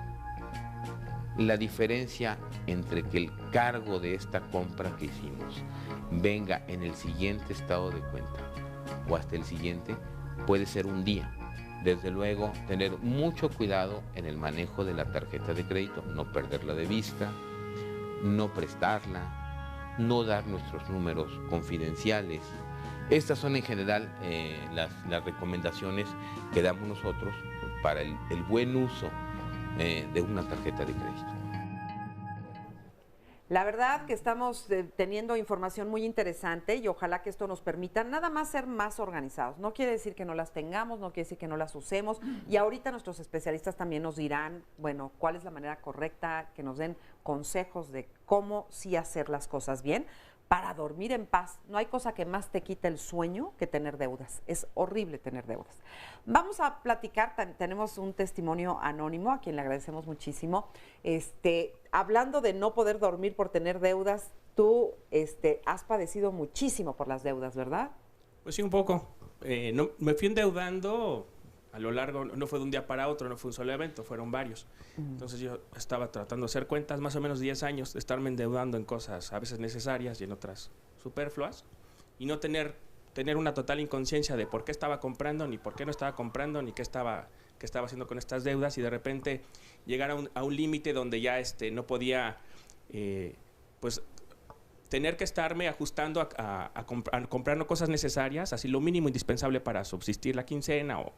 la diferencia entre que el cargo de esta compra que hicimos venga en el siguiente estado de cuenta o hasta el siguiente puede ser un día. Desde luego, tener mucho cuidado en el manejo de la tarjeta de crédito, no perderla de vista, no prestarla, no dar nuestros números confidenciales. Estas son en general las recomendaciones que damos nosotros para el buen uso de una tarjeta de crédito. La verdad que estamos teniendo información muy interesante y ojalá que esto nos permita nada más ser más organizados. No quiere decir que no las tengamos, no quiere decir que no las usemos. Y ahorita nuestros especialistas también nos dirán, bueno, cuál es la manera correcta, que nos den consejos de cómo sí hacer las cosas bien para dormir en paz. No hay cosa que más te quite el sueño que tener deudas. Es horrible tener deudas. Vamos a platicar, tenemos un testimonio anónimo a quien le agradecemos muchísimo. Hablando de no poder dormir por tener deudas, tú has padecido muchísimo por las deudas, ¿verdad? Pues sí, un poco. No, me fui endeudando a lo largo, no fue de un día para otro, no fue un solo evento, fueron varios. Entonces yo estaba tratando de hacer cuentas, más o menos 10 años, de estarme endeudando en cosas a veces necesarias y en otras superfluas, y no tener una total inconsciencia de por qué estaba comprando, ni por qué no estaba comprando, ni qué estaba haciendo con estas deudas, y de repente llegar a un límite donde ya no podía, pues, tener que estarme ajustando a comprando cosas necesarias, así lo mínimo indispensable para subsistir la quincena o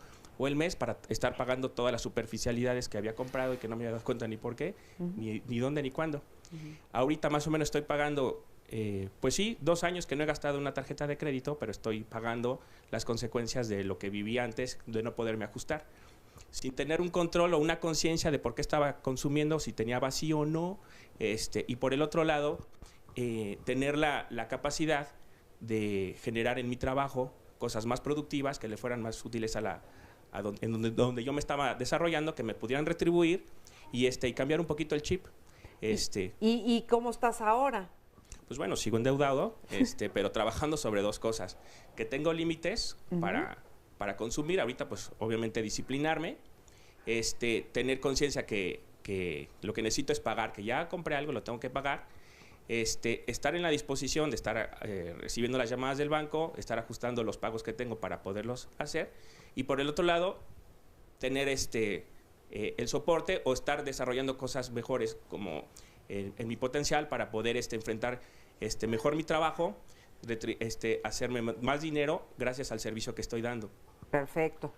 el mes, para estar pagando todas las superficialidades que había comprado y que no me había dado cuenta ni por qué, ni dónde, ni cuándo. Ahorita más o menos estoy pagando, pues sí, 2 años que no he gastado una tarjeta de crédito, pero estoy pagando las consecuencias de lo que viví antes, de no poderme ajustar, sin tener un control o una conciencia de por qué estaba consumiendo, si tenía vacío o no, y por el otro lado, tener la capacidad de generar en mi trabajo cosas más productivas que le fueran más útiles donde yo me estaba desarrollando, que me pudieran retribuir y cambiar un poquito el chip. ¿Y cómo estás ahora? Pues bueno, sigo endeudado, pero trabajando sobre 2 cosas. Que tengo límites para consumir, ahorita pues obviamente disciplinarme, tener conciencia que lo que necesito es pagar, que ya compré algo, lo tengo que pagar, estar en la disposición de estar recibiendo las llamadas del banco, estar ajustando los pagos que tengo para poderlos hacer, y por el otro lado, tener el soporte o estar desarrollando cosas mejores como en mi potencial para poder enfrentar mejor mi trabajo, hacerme más dinero gracias al servicio que estoy dando. Perfecto.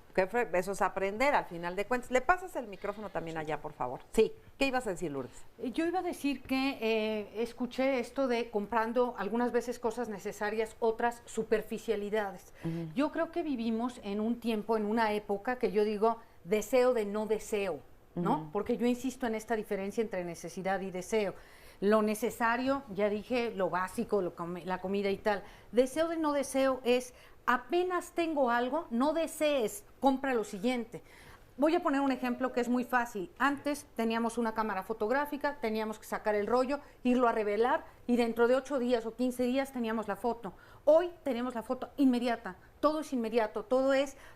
Eso es aprender al final de cuentas. ¿Le pasas el micrófono también allá, por favor? Sí. ¿Qué ibas a decir, Lourdes? Yo iba a decir que escuché esto de comprando algunas veces cosas necesarias, otras superficialidades. Yo creo que vivimos en un tiempo, en una época que yo digo deseo de no deseo, ¿no? Porque yo insisto en esta diferencia entre necesidad y deseo. Lo necesario, ya dije, lo básico, la comida y tal. Deseo de no deseo es apenas tengo algo, no desees, compra lo siguiente. Voy a poner un ejemplo que es muy fácil. Antes teníamos una cámara fotográfica, teníamos que sacar el rollo, irlo a revelar y dentro de 8 días o 15 días teníamos la foto. Hoy tenemos la foto inmediata, todo es inmediato,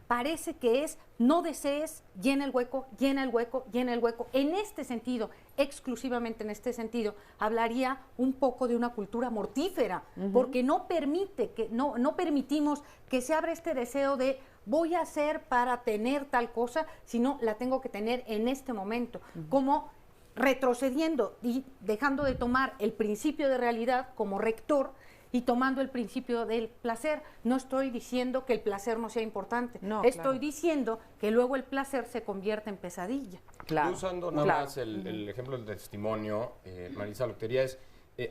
parece que es, no desees, llena el hueco, llena el hueco, llena el hueco. En este sentido, exclusivamente en este sentido, hablaría un poco de una cultura mortífera, porque no permitimos que se abra este deseo de voy a hacer para tener tal cosa, sino la tengo que tener en este momento, como retrocediendo y dejando de tomar el principio de realidad como rector y tomando el principio del placer. No estoy diciendo que el placer no sea importante, estoy diciendo que luego el placer se convierte en pesadilla. Yo usando nada más el ejemplo del testimonio, Marisa, lo que quería es,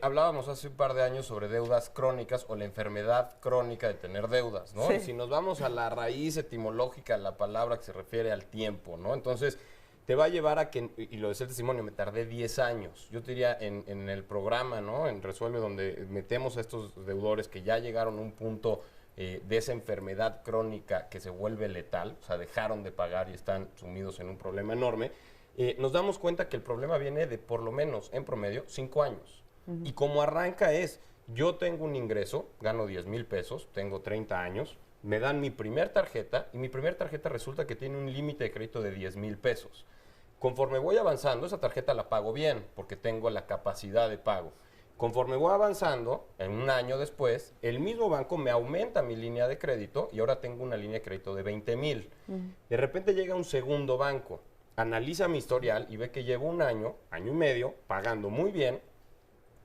hablábamos hace un par de años sobre deudas crónicas o la enfermedad crónica de tener deudas, ¿no? Sí. Y si nos vamos a la raíz etimológica de la palabra que se refiere al tiempo, ¿no? Entonces, te va a llevar a que, y lo decía el testimonio, me tardé 10 años. Yo te diría en el programa, ¿no? En Resuelve, donde metemos a estos deudores que ya llegaron a un punto de esa enfermedad crónica que se vuelve letal, o sea, dejaron de pagar y están sumidos en un problema enorme, nos damos cuenta que el problema viene de por lo menos, en promedio, 5 años. Y como arranca es, yo tengo un ingreso, gano 10,000 pesos, tengo 30 años, me dan mi primer tarjeta y mi primer tarjeta resulta que tiene un límite de crédito de 10,000 pesos. Conforme voy avanzando, esa tarjeta la pago bien porque tengo la capacidad de pago. Conforme voy avanzando, en un año después, el mismo banco me aumenta mi línea de crédito y ahora tengo una línea de crédito de 20,000. De repente llega un segundo banco, analiza mi historial y ve que llevo un año, año y medio, pagando muy bien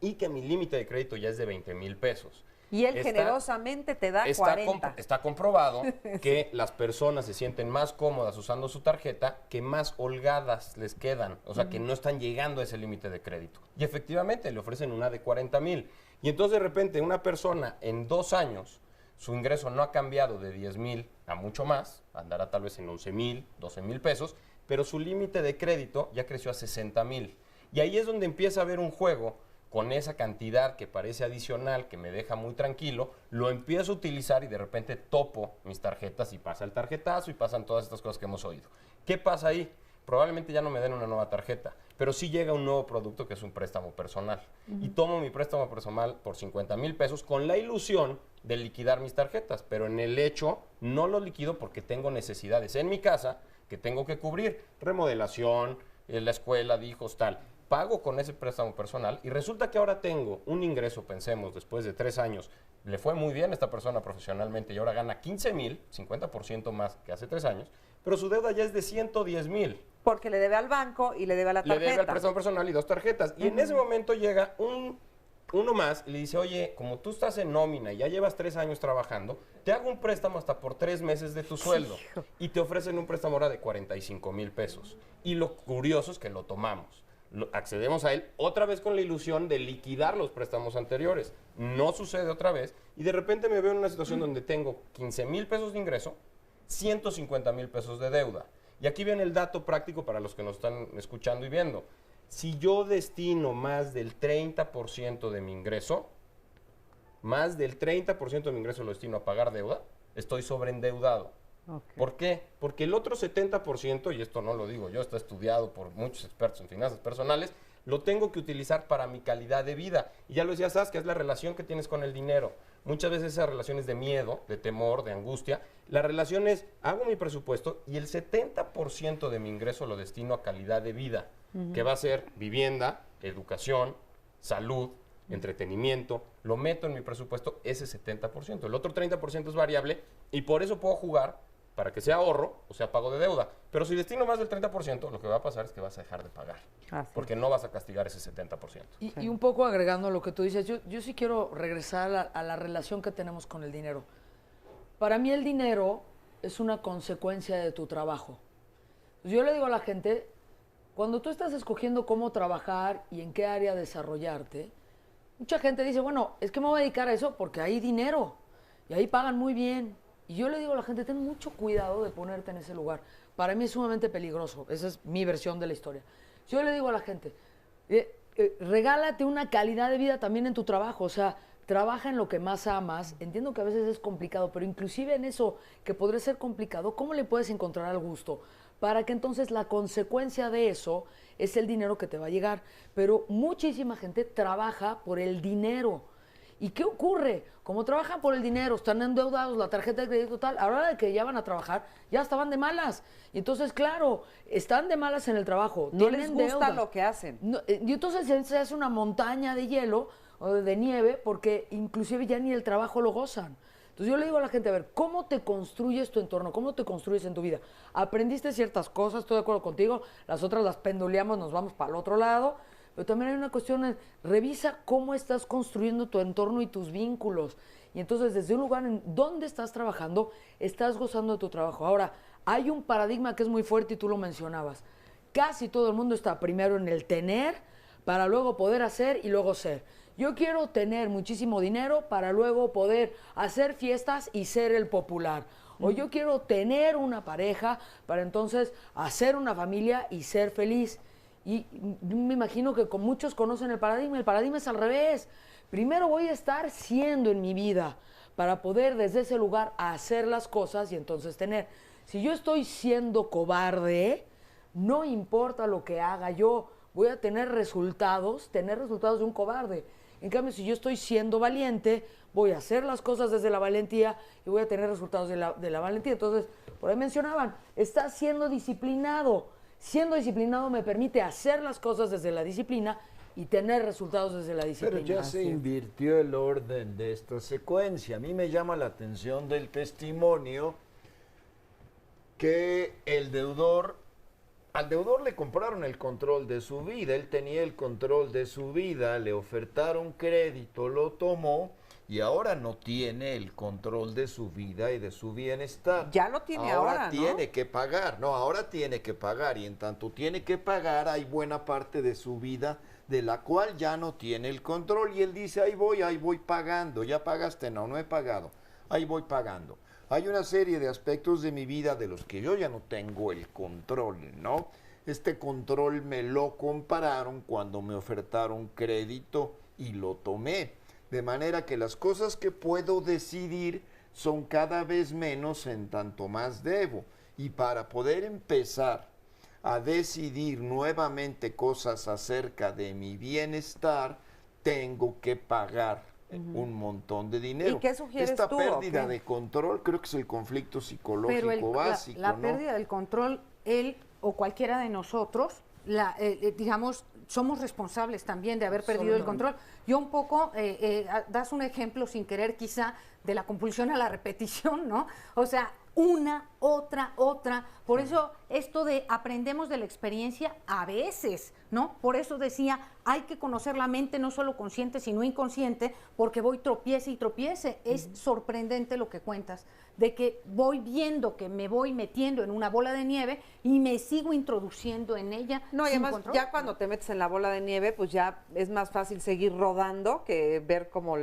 y que mi límite de crédito ya es de 20,000 pesos. Y él generosamente te da 40. Está comprobado que las personas se sienten más cómodas usando su tarjeta, que más holgadas les quedan, o sea, que no están llegando a ese límite de crédito. Y efectivamente le ofrecen una de 40,000. Y entonces de repente una persona en 2 años, su ingreso no ha cambiado de 10,000 a mucho más, andará tal vez en 11,000, 12,000 pesos, pero su límite de crédito ya creció a 60,000. Y ahí es donde empieza a haber un juego con esa cantidad que parece adicional, que me deja muy tranquilo, lo empiezo a utilizar y de repente topo mis tarjetas y pasa el tarjetazo y pasan todas estas cosas que hemos oído. ¿Qué pasa ahí? Probablemente ya no me den una nueva tarjeta, pero sí llega un nuevo producto que es un préstamo personal. Y tomo mi préstamo personal por 50,000 pesos con la ilusión de liquidar mis tarjetas, pero en el hecho no lo liquido porque tengo necesidades en mi casa que tengo que cubrir, remodelación, la escuela de hijos, tal. Pago con ese préstamo personal y resulta que ahora tengo un ingreso, pensemos, después de 3 años, le fue muy bien a esta persona profesionalmente y ahora gana 15,000, 50% más que hace 3 años, pero su deuda ya es de 110,000. Porque le debe al banco y le debe a la tarjeta. Le debe al préstamo personal y 2 tarjetas. Y en ese momento llega uno más y le dice, oye, como tú estás en nómina y ya llevas 3 años trabajando, te hago un préstamo hasta por 3 meses de tu sueldo. Y te ofrecen un préstamo ahora de 45,000 pesos. Y lo curioso es que lo tomamos. Accedemos a él otra vez con la ilusión de liquidar los préstamos anteriores. No sucede otra vez y de repente me veo en una situación donde tengo 15,000 pesos de ingreso, 150,000 pesos de deuda. Y aquí viene el dato práctico para los que nos están escuchando y viendo. Si yo destino más del 30% de mi ingreso, más del 30% de mi ingreso lo destino a pagar deuda, estoy sobreendeudado. Okay. ¿Por qué? Porque el otro 70%, y esto no lo digo yo, está estudiado por muchos expertos en finanzas personales, lo tengo que utilizar para mi calidad de vida. Y ya lo decía Saskia, es la relación que tienes con el dinero. Muchas veces esa relación es de miedo, de temor, de angustia. La relación es, hago mi presupuesto y el 70% de mi ingreso lo destino a calidad de vida, que va a ser vivienda, educación, salud, entretenimiento. Lo meto en mi presupuesto ese 70%. El otro 30% es variable y por eso puedo jugar para que sea ahorro o sea pago de deuda. Pero si destino más del 30%, lo que va a pasar es que vas a dejar de pagar. Porque no vas a castigar ese 70%. Y un poco agregando a lo que tú dices, yo sí quiero regresar a la relación que tenemos con el dinero. Para mí el dinero es una consecuencia de tu trabajo. Yo le digo a la gente, cuando tú estás escogiendo cómo trabajar y en qué área desarrollarte, mucha gente dice, bueno, es que me voy a dedicar a eso porque hay dinero y ahí pagan muy bien. Y yo le digo a la gente, ten mucho cuidado de ponerte en ese lugar. Para mí es sumamente peligroso. Esa es mi versión de la historia. Yo le digo a la gente, regálate una calidad de vida también en tu trabajo. O sea, trabaja en lo que más amas. Entiendo que a veces es complicado, pero inclusive en eso que podría ser complicado, ¿cómo le puedes encontrar al gusto? Para que entonces la consecuencia de eso es el dinero que te va a llegar. Pero muchísima gente trabaja por el dinero. ¿Y qué ocurre? Como trabajan por el dinero, están endeudados, la tarjeta de crédito tal, a la hora de que ya van a trabajar, ya estaban de malas. Y entonces, claro, están de malas en el trabajo. No les gusta deudas. lo que hacen. No, y entonces se hace una montaña de hielo o de nieve porque inclusive ya ni el trabajo lo gozan. Entonces yo le digo a la gente, a ver, ¿cómo te construyes tu entorno? ¿Cómo te construyes en tu vida? Aprendiste ciertas cosas, estoy de acuerdo contigo, las otras las penduleamos, nos vamos para el otro lado. Pero también hay una cuestión, revisa cómo estás construyendo tu entorno y tus vínculos. Y entonces, desde un lugar en donde estás trabajando, estás gozando de tu trabajo. Ahora, hay un paradigma que es muy fuerte y tú lo mencionabas. Casi todo el mundo está primero en el tener para luego poder hacer y luego ser. Yo quiero tener muchísimo dinero para luego poder hacer fiestas y ser el popular. O yo quiero tener una pareja para entonces hacer una familia y ser feliz. Y me imagino que con muchos conocen el paradigma es al revés. Primero voy a estar siendo en mi vida para poder desde ese lugar hacer las cosas y entonces tener. Si yo estoy siendo cobarde, no importa lo que haga yo, voy a tener resultados de un cobarde. En cambio, si yo estoy siendo valiente, voy a hacer las cosas desde la valentía y voy a tener resultados de la valentía. Entonces, por ahí mencionaban, estás siendo disciplinado. Siendo disciplinado me permite hacer las cosas desde la disciplina y tener resultados desde la disciplina. Pero ya se invirtió el orden de esta secuencia. A mí me llama la atención del testimonio que al deudor le compraron el control de su vida, él tenía el control de su vida, le ofertaron crédito, lo tomó y ahora no tiene el control de su vida y de su bienestar. Ya lo tiene ahora, ¿no? Tiene que pagar, ahora tiene que pagar, y en tanto tiene que pagar hay buena parte de su vida de la cual ya no tiene el control, y él dice, ahí voy pagando. ¿Ya pagaste? No he pagado, ahí voy pagando. Hay una serie de aspectos de mi vida de los que yo ya no tengo el control, ¿no? Este control me lo compararon cuando me ofertaron crédito y lo tomé. De manera que las cosas que puedo decidir son cada vez menos en tanto más debo. Y para poder empezar a decidir nuevamente cosas acerca de mi bienestar, tengo que pagar un montón de dinero. ¿Y qué sugieres Esta tú, pérdida de control creo que es el conflicto psicológico básico, la ¿no? pérdida del control, él o cualquiera de nosotros, digamos, somos responsables también de haber perdido el control. Yo un poco, das un ejemplo sin querer quizá de la compulsión a la repetición, ¿no? O sea, una, otra. Por eso esto de aprendemos de la experiencia a veces, ¿no? Por eso decía, hay que conocer la mente no solo consciente, sino inconsciente, porque voy tropiece y tropiece. Es sorprendente lo que cuentas, de que voy viendo que me voy metiendo en una bola de nieve y me sigo introduciendo en ella. No, y sin además control. ya cuando te metes en la bola de nieve, pues ya es más fácil seguir rodando que ver cómo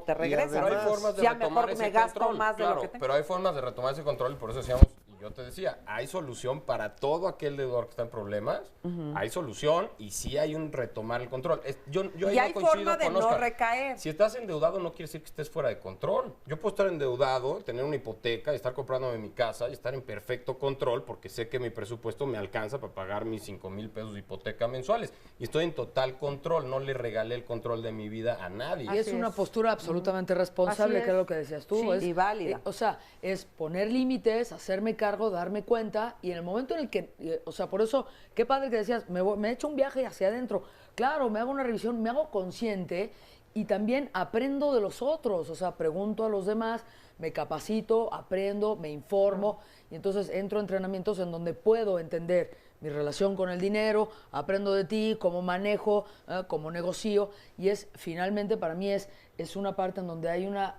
te regresas. Pero hay formas de ya retomar mejor ese me gasto control, más de claro, lo que tengo. pero hay formas de retomar ese control, y por eso decíamos, y yo te decía, hay solución para todo aquel deudor que está en problemas, hay solución, y sí hay un retomar el control. Yo Y hay coincido forma de con no Oscar. recaer. Si estás endeudado no quiere decir que estés fuera de control. Yo puedo estar endeudado, tener una hipoteca y estar comprándome mi casa y estar en perfecto control porque sé que mi presupuesto me alcanza para pagar mis 5,000 pesos de hipoteca mensuales. Y estoy en total control, no le regalé el control de mi vida a nadie. Y es una postura absolutamente responsable, que es lo que decías tú. Sí, y válida. O sea, es poner límites, hacerme cargo, darme cuenta, y en el momento en el que, o sea, por eso, qué padre que decías, me he hecho un viaje hacia adentro. Claro, me hago una revisión, me hago consciente y también aprendo de los otros, o sea, pregunto a los demás, me capacito, aprendo, me informo, y entonces entro a entrenamientos en donde puedo entender mi relación con el dinero, aprendo de ti, cómo manejo, cómo negocio, y es finalmente para mí es una parte en donde hay una,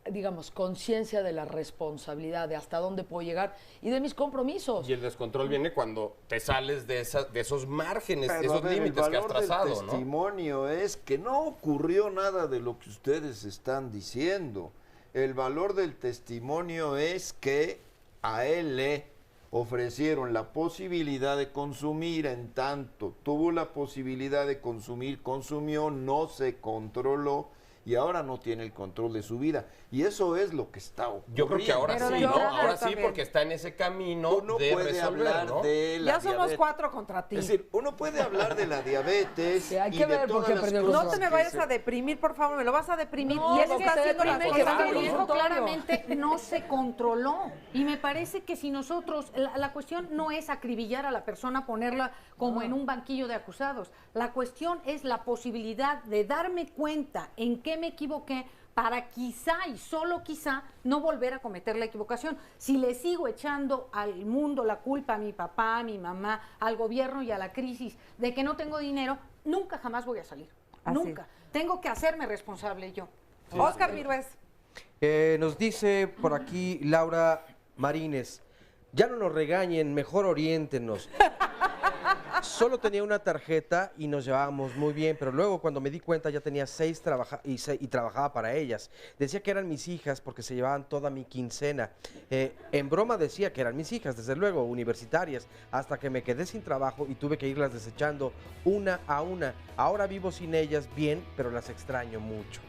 digamos, conciencia de la responsabilidad, de hasta dónde puedo llegar y de mis compromisos. Y el descontrol viene cuando te sales de esos márgenes, Pero, esos a ver, límites que has el valor trazado, del testimonio es que no ocurrió nada de lo que ustedes están diciendo. El valor del testimonio es que a él le ofrecieron la posibilidad de consumir, en tanto tuvo la posibilidad de consumir, consumió, no se controló, y ahora no tiene el control de su vida. Y eso es lo que está ocurriendo. Yo creo que ahora sí, ¿no? Ahora sí, porque está en ese camino de resolver, ¿no? De la ya somos diabetes. 4 contra ti. Es decir, uno puede hablar de la diabetes hay y que de ver por todas qué las perdió cosas No te me que vayas se- a deprimir, por favor, me lo vas a deprimir. No, y eso porque está haciendo te la deprime, cosa. que dijo claramente no se controló. Y me parece que si nosotros, la cuestión no es acribillar a la persona, ponerla como en un banquillo de acusados. La cuestión es la posibilidad de darme cuenta en qué me equivoqué para quizá y solo quizá no volver a cometer la equivocación. Si le sigo echando al mundo la culpa a mi papá, a mi mamá, al gobierno y a la crisis de que no tengo dinero, nunca jamás voy a salir. Así. Nunca. Tengo que hacerme responsable yo. Oscar Virués. Nos dice por aquí Laura Marínez, ya no nos regañen, mejor oriéntenos. Solo tenía una tarjeta y nos llevábamos muy bien, pero luego cuando me di cuenta ya tenía 6 y trabajaba para ellas. Decía que eran mis hijas porque se llevaban toda mi quincena. En broma decía que eran mis hijas, desde luego, universitarias, hasta que me quedé sin trabajo y tuve que irlas desechando una a una. Ahora vivo sin ellas bien, pero las extraño mucho.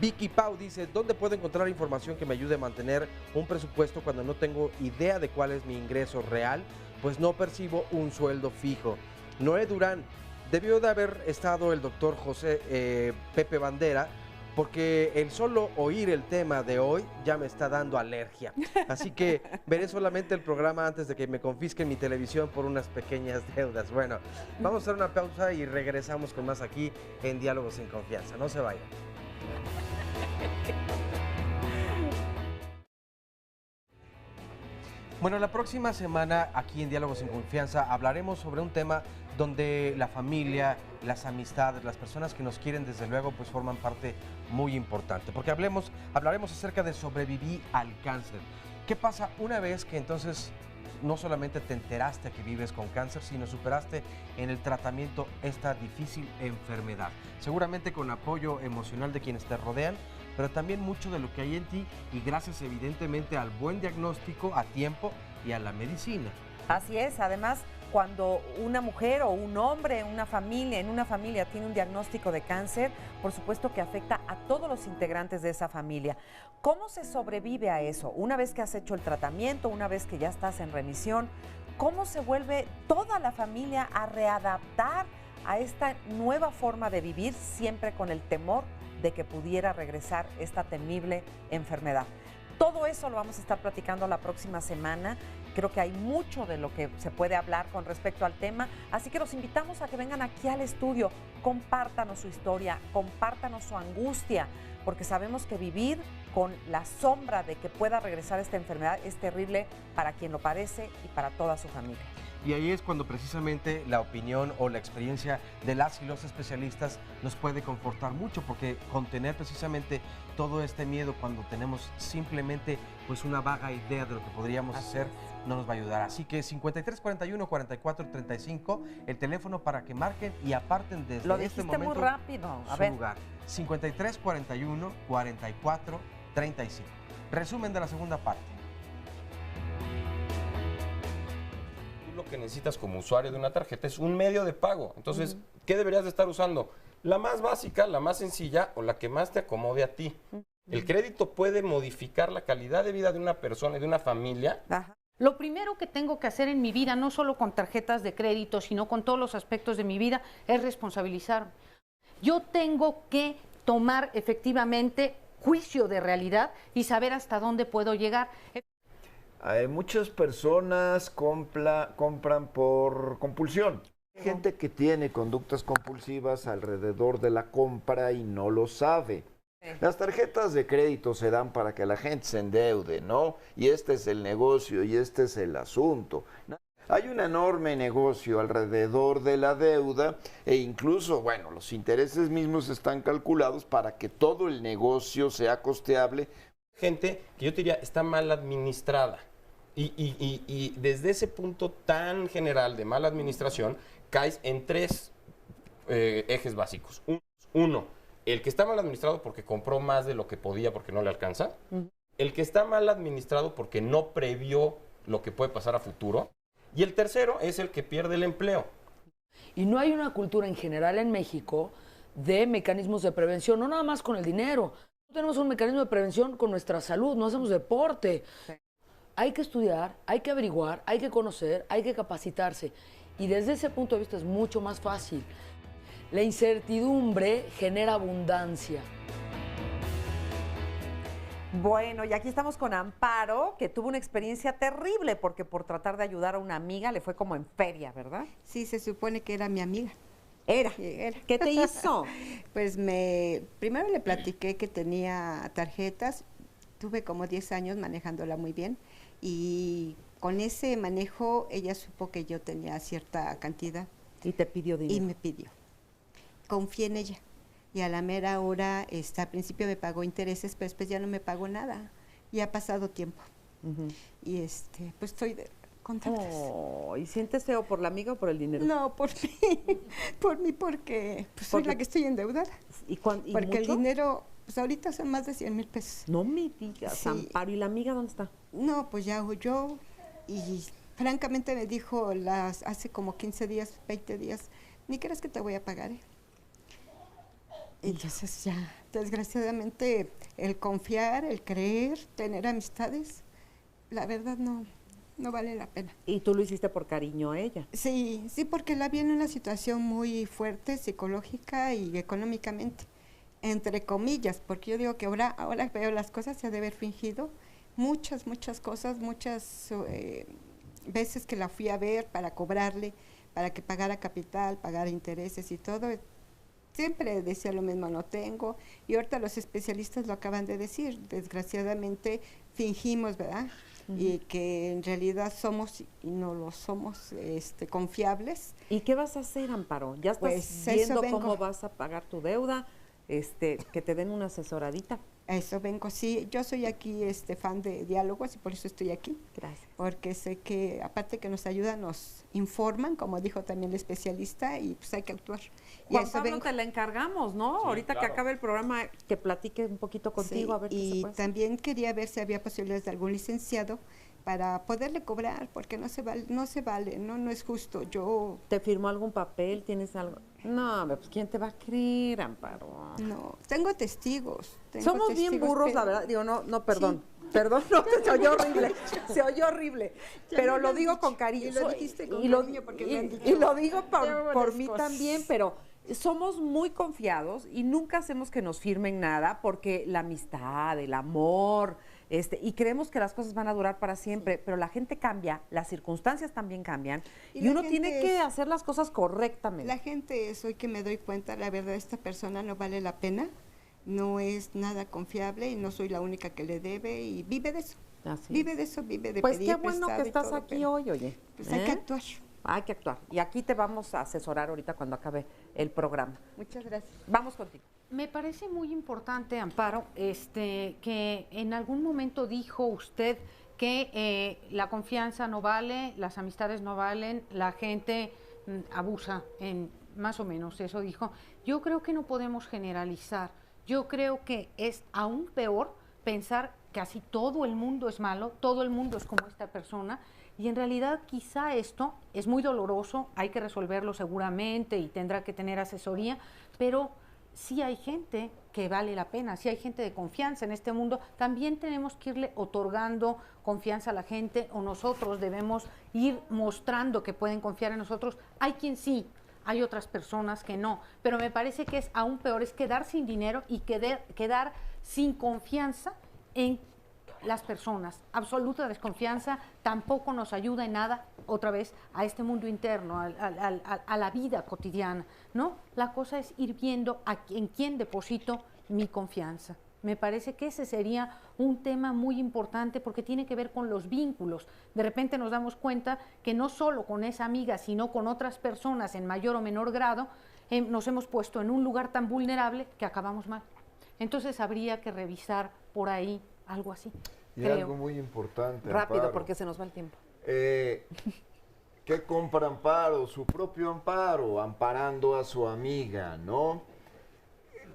Vicky Pau dice, ¿dónde puedo encontrar información que me ayude a mantener un presupuesto cuando no tengo idea de cuál es mi ingreso real? Pues no percibo un sueldo fijo. Noé Durán, debió de haber estado el doctor José Pepe Bandera, porque el solo oír el tema de hoy ya me está dando alergia. Así que veré solamente el programa antes de que me confisquen mi televisión por unas pequeñas deudas. Bueno, vamos a hacer una pausa y regresamos con más aquí en Diálogos sin Confianza. No se vayan. Bueno, la próxima semana aquí en Diálogos en Confianza hablaremos sobre un tema donde la familia, las amistades, las personas que nos quieren desde luego pues forman parte muy importante, porque hablaremos acerca de sobrevivir al cáncer. ¿Qué pasa una vez que entonces no solamente te enteraste que vives con cáncer, sino superaste en el tratamiento esta difícil enfermedad? Seguramente con apoyo emocional de quienes te rodean, pero también mucho de lo que hay en ti y gracias evidentemente al buen diagnóstico a tiempo y a la medicina. Así es, además cuando una mujer o un hombre en una familia tiene un diagnóstico de cáncer, por supuesto que afecta a todos los integrantes de esa familia. ¿Cómo se sobrevive a eso? Una vez que has hecho el tratamiento, una vez que ya estás en remisión, ¿cómo se vuelve toda la familia a readaptar a esta nueva forma de vivir, siempre con el temor de que pudiera regresar esta temible enfermedad? Todo eso lo vamos a estar platicando la próxima semana. Creo que hay mucho de lo que se puede hablar con respecto al tema, así que los invitamos a que vengan aquí al estudio, compártanos su historia, compártanos su angustia, porque sabemos que vivir con la sombra de que pueda regresar esta enfermedad es terrible para quien lo padece y para toda su familia. Y ahí es cuando precisamente la opinión o la experiencia de las y los especialistas nos puede confortar mucho, porque contener precisamente todo este miedo cuando tenemos simplemente pues una vaga idea de lo que podríamos hacer no nos va a ayudar. Así que 5341-4435, el teléfono para que marquen y aparten desde lo este dijiste momento muy rápido. A su ver. lugar. 5341-4435. Resumen de la segunda parte. Lo que necesitas como usuario de una tarjeta es un medio de pago. Entonces, ¿qué deberías de estar usando? La más básica, la más sencilla o la que más te acomode a ti. El crédito puede modificar la calidad de vida de una persona y de una familia. Lo primero que tengo que hacer en mi vida, no solo con tarjetas de crédito, sino con todos los aspectos de mi vida, es responsabilizarme. Yo tengo que tomar efectivamente juicio de realidad y saber hasta dónde puedo llegar. Muchas personas compran por compulsión. Hay gente que tiene conductas compulsivas alrededor de la compra y no lo sabe. Las tarjetas de crédito se dan para que la gente se endeude, ¿no? Y este es el negocio y este es el asunto. Hay un enorme negocio alrededor de la deuda e incluso, bueno, los intereses mismos están calculados para que todo el negocio sea costeable. Gente que yo te diría está mal administrada. Y desde ese punto tan general de mala administración, caes en tres ejes básicos. Uno, el que está mal administrado porque compró más de lo que podía porque no le alcanza. El que está mal administrado porque no previó lo que puede pasar a futuro. Y el tercero es el que pierde el empleo. Y no hay una cultura en general en México de mecanismos de prevención, no nada más con el dinero. Tenemos un mecanismo de prevención con nuestra salud, no hacemos deporte. Sí. Hay que estudiar, hay que averiguar, hay que conocer, hay que capacitarse. Y desde ese punto de vista es mucho más fácil. La incertidumbre genera abundancia. Bueno, y aquí estamos con Amparo, que tuvo una experiencia terrible porque por tratar de ayudar a una amiga le fue como en feria, ¿verdad? Sí, se supone que era mi amiga. Era. ¿Qué te hizo? Pues primero le platiqué que tenía tarjetas, tuve como 10 años manejándola muy bien y con ese manejo ella supo que yo tenía cierta cantidad. ¿Y te pidió dinero? Y me pidió. Confié en ella. Y a la mera hora, al principio me pagó intereses, pero después ya no me pagó nada. Y ha pasado tiempo. Y pues estoy contenta. Oh, ¿y sientes feo por la amiga o por el dinero? No, por mí. Por mí porque pues, soy la que estoy endeudada. ¿Y porque mucho? El dinero, pues ahorita son más de 100,000 pesos. No me digas, sí. Amparo. ¿Y la amiga dónde está? No, pues ya huyó. Y francamente me dijo hace como 15 días, 20 días, ni creas que te voy a pagar, ¿eh? Entonces ya, desgraciadamente, el confiar, el creer, tener amistades, la verdad no vale la pena. ¿Y tú lo hiciste por cariño a ella? Sí, porque la vi en una situación muy fuerte, psicológica y económicamente, entre comillas, porque yo digo que ahora veo las cosas, se ha de haber fingido muchas cosas, muchas veces que la fui a ver para cobrarle, para que pagara capital, pagara intereses y todo. Siempre decía lo mismo, no tengo, y ahorita los especialistas lo acaban de decir, desgraciadamente fingimos, ¿verdad? y que en realidad somos y no lo somos confiables. ¿Y qué vas a hacer, Amparo? ¿Ya estás Pues viendo cómo vas a pagar tu deuda? Que te den una asesoradita. Eso vengo, sí. Yo soy aquí fan de diálogos y por eso estoy aquí. Gracias. Porque sé que, aparte que nos ayudan, nos informan, como dijo también el especialista, y pues hay que actuar. Y Juan a eso Pablo, vengo. te la encargamos, ¿no? Sí, Ahorita claro. que acabe el programa, que platique un poquito contigo, Sí, a ver qué se y puede hacer. también quería ver si había posibilidades de algún licenciado para poderle cobrar, porque no se vale, no es justo. Yo ¿Te firmó algún papel? ¿Tienes algo? No, pues ¿quién te va a creer, Amparo? no, tengo testigos. Somos bien testigos, burros, la pero- verdad. Digo, no, perdón. Perdón, no, se oyó horrible. Se oyó horrible. Ya Pero me lo han digo dicho, con cariño. y lo dijiste con y lo- cariño porque me y- han dicho. y lo digo Ya por mí cosas. también, pero somos muy confiados y nunca hacemos que nos firmen nada porque la amistad, el amor, y creemos que las cosas van a durar para siempre, pero la gente cambia, las circunstancias también cambian y la uno tiene gente que es- hacer las cosas correctamente. La gente es hoy que me doy cuenta, la verdad, esta persona no vale la pena, no es nada confiable y no soy la única que le debe y vive de eso. Así Vive de eso, vive de Pues pedir qué bueno prestado que y estás todo, aquí pero hoy, oye. Pues hay que actuar. Hay que actuar. Y aquí te vamos a asesorar ahorita cuando acabe el programa. Muchas gracias. Vamos contigo. Me parece muy importante, Amparo, que en algún momento dijo usted que la confianza no vale, las amistades no valen, la gente abusa, más o menos eso dijo. Yo creo que no podemos generalizar. Yo creo que es aún peor pensar que así todo el mundo es malo, todo el mundo es como esta persona, y en realidad quizá esto es muy doloroso, hay que resolverlo seguramente y tendrá que tener asesoría, pero sí hay gente que vale la pena, sí hay gente de confianza en este mundo, también tenemos que irle otorgando confianza a la gente o nosotros debemos ir mostrando que pueden confiar en nosotros. Hay quien sí, hay otras personas que no, pero me parece que es aún peor, es quedar sin dinero y quedar sin confianza en las personas. Absoluta desconfianza tampoco nos ayuda en nada, otra vez, a este mundo interno, a la vida cotidiana, ¿no? La cosa es ir viendo en quién deposito mi confianza. Me parece que ese sería un tema muy importante porque tiene que ver con los vínculos. De repente nos damos cuenta que no solo con esa amiga, sino con otras personas en mayor o menor grado, nos hemos puesto en un lugar tan vulnerable que acabamos mal. Entonces habría que revisar por ahí algo así. Y creo. algo muy importante, Rápido, Amparo. porque se nos va el tiempo. ¿Qué compra Amparo? Su propio amparo, amparando a su amiga, ¿no?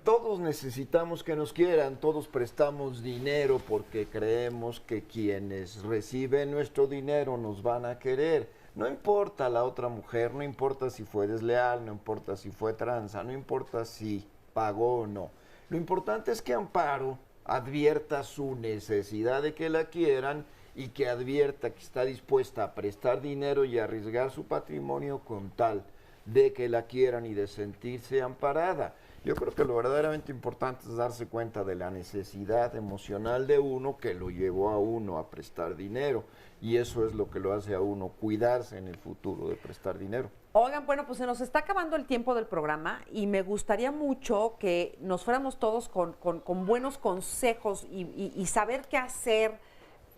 Todos necesitamos que nos quieran, todos prestamos dinero porque creemos que quienes reciben nuestro dinero nos van a querer. No importa la otra mujer, no importa si fue desleal, no importa si fue tranza, no importa si pagó o no. Lo importante es que Amparo advierta su necesidad de que la quieran y que advierta que está dispuesta a prestar dinero y arriesgar su patrimonio con tal de que la quieran y de sentirse amparada. Yo creo que lo verdaderamente importante es darse cuenta de la necesidad emocional de uno que lo llevó a uno a prestar dinero y eso es lo que lo hace a uno cuidarse en el futuro de prestar dinero. Oigan, bueno, pues se nos está acabando el tiempo del programa y me gustaría mucho que nos fuéramos todos con buenos consejos y saber qué hacer.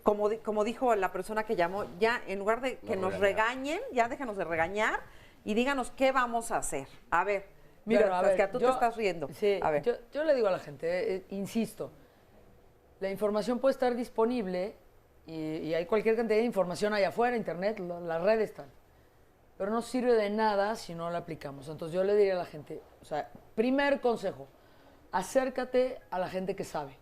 Como dijo la persona que llamó, ya en lugar de que nos regañen, ya déjanos de regañar y díganos qué vamos a hacer. A ver, mira, que tú te estás riendo. Sí, A ver. yo le digo a la gente, insisto, la información puede estar disponible y hay cualquier cantidad de información allá afuera, internet, las redes están. Pero no sirve de nada si no la aplicamos. Entonces yo le diría a la gente, o sea, primer consejo, acércate a la gente que sabe.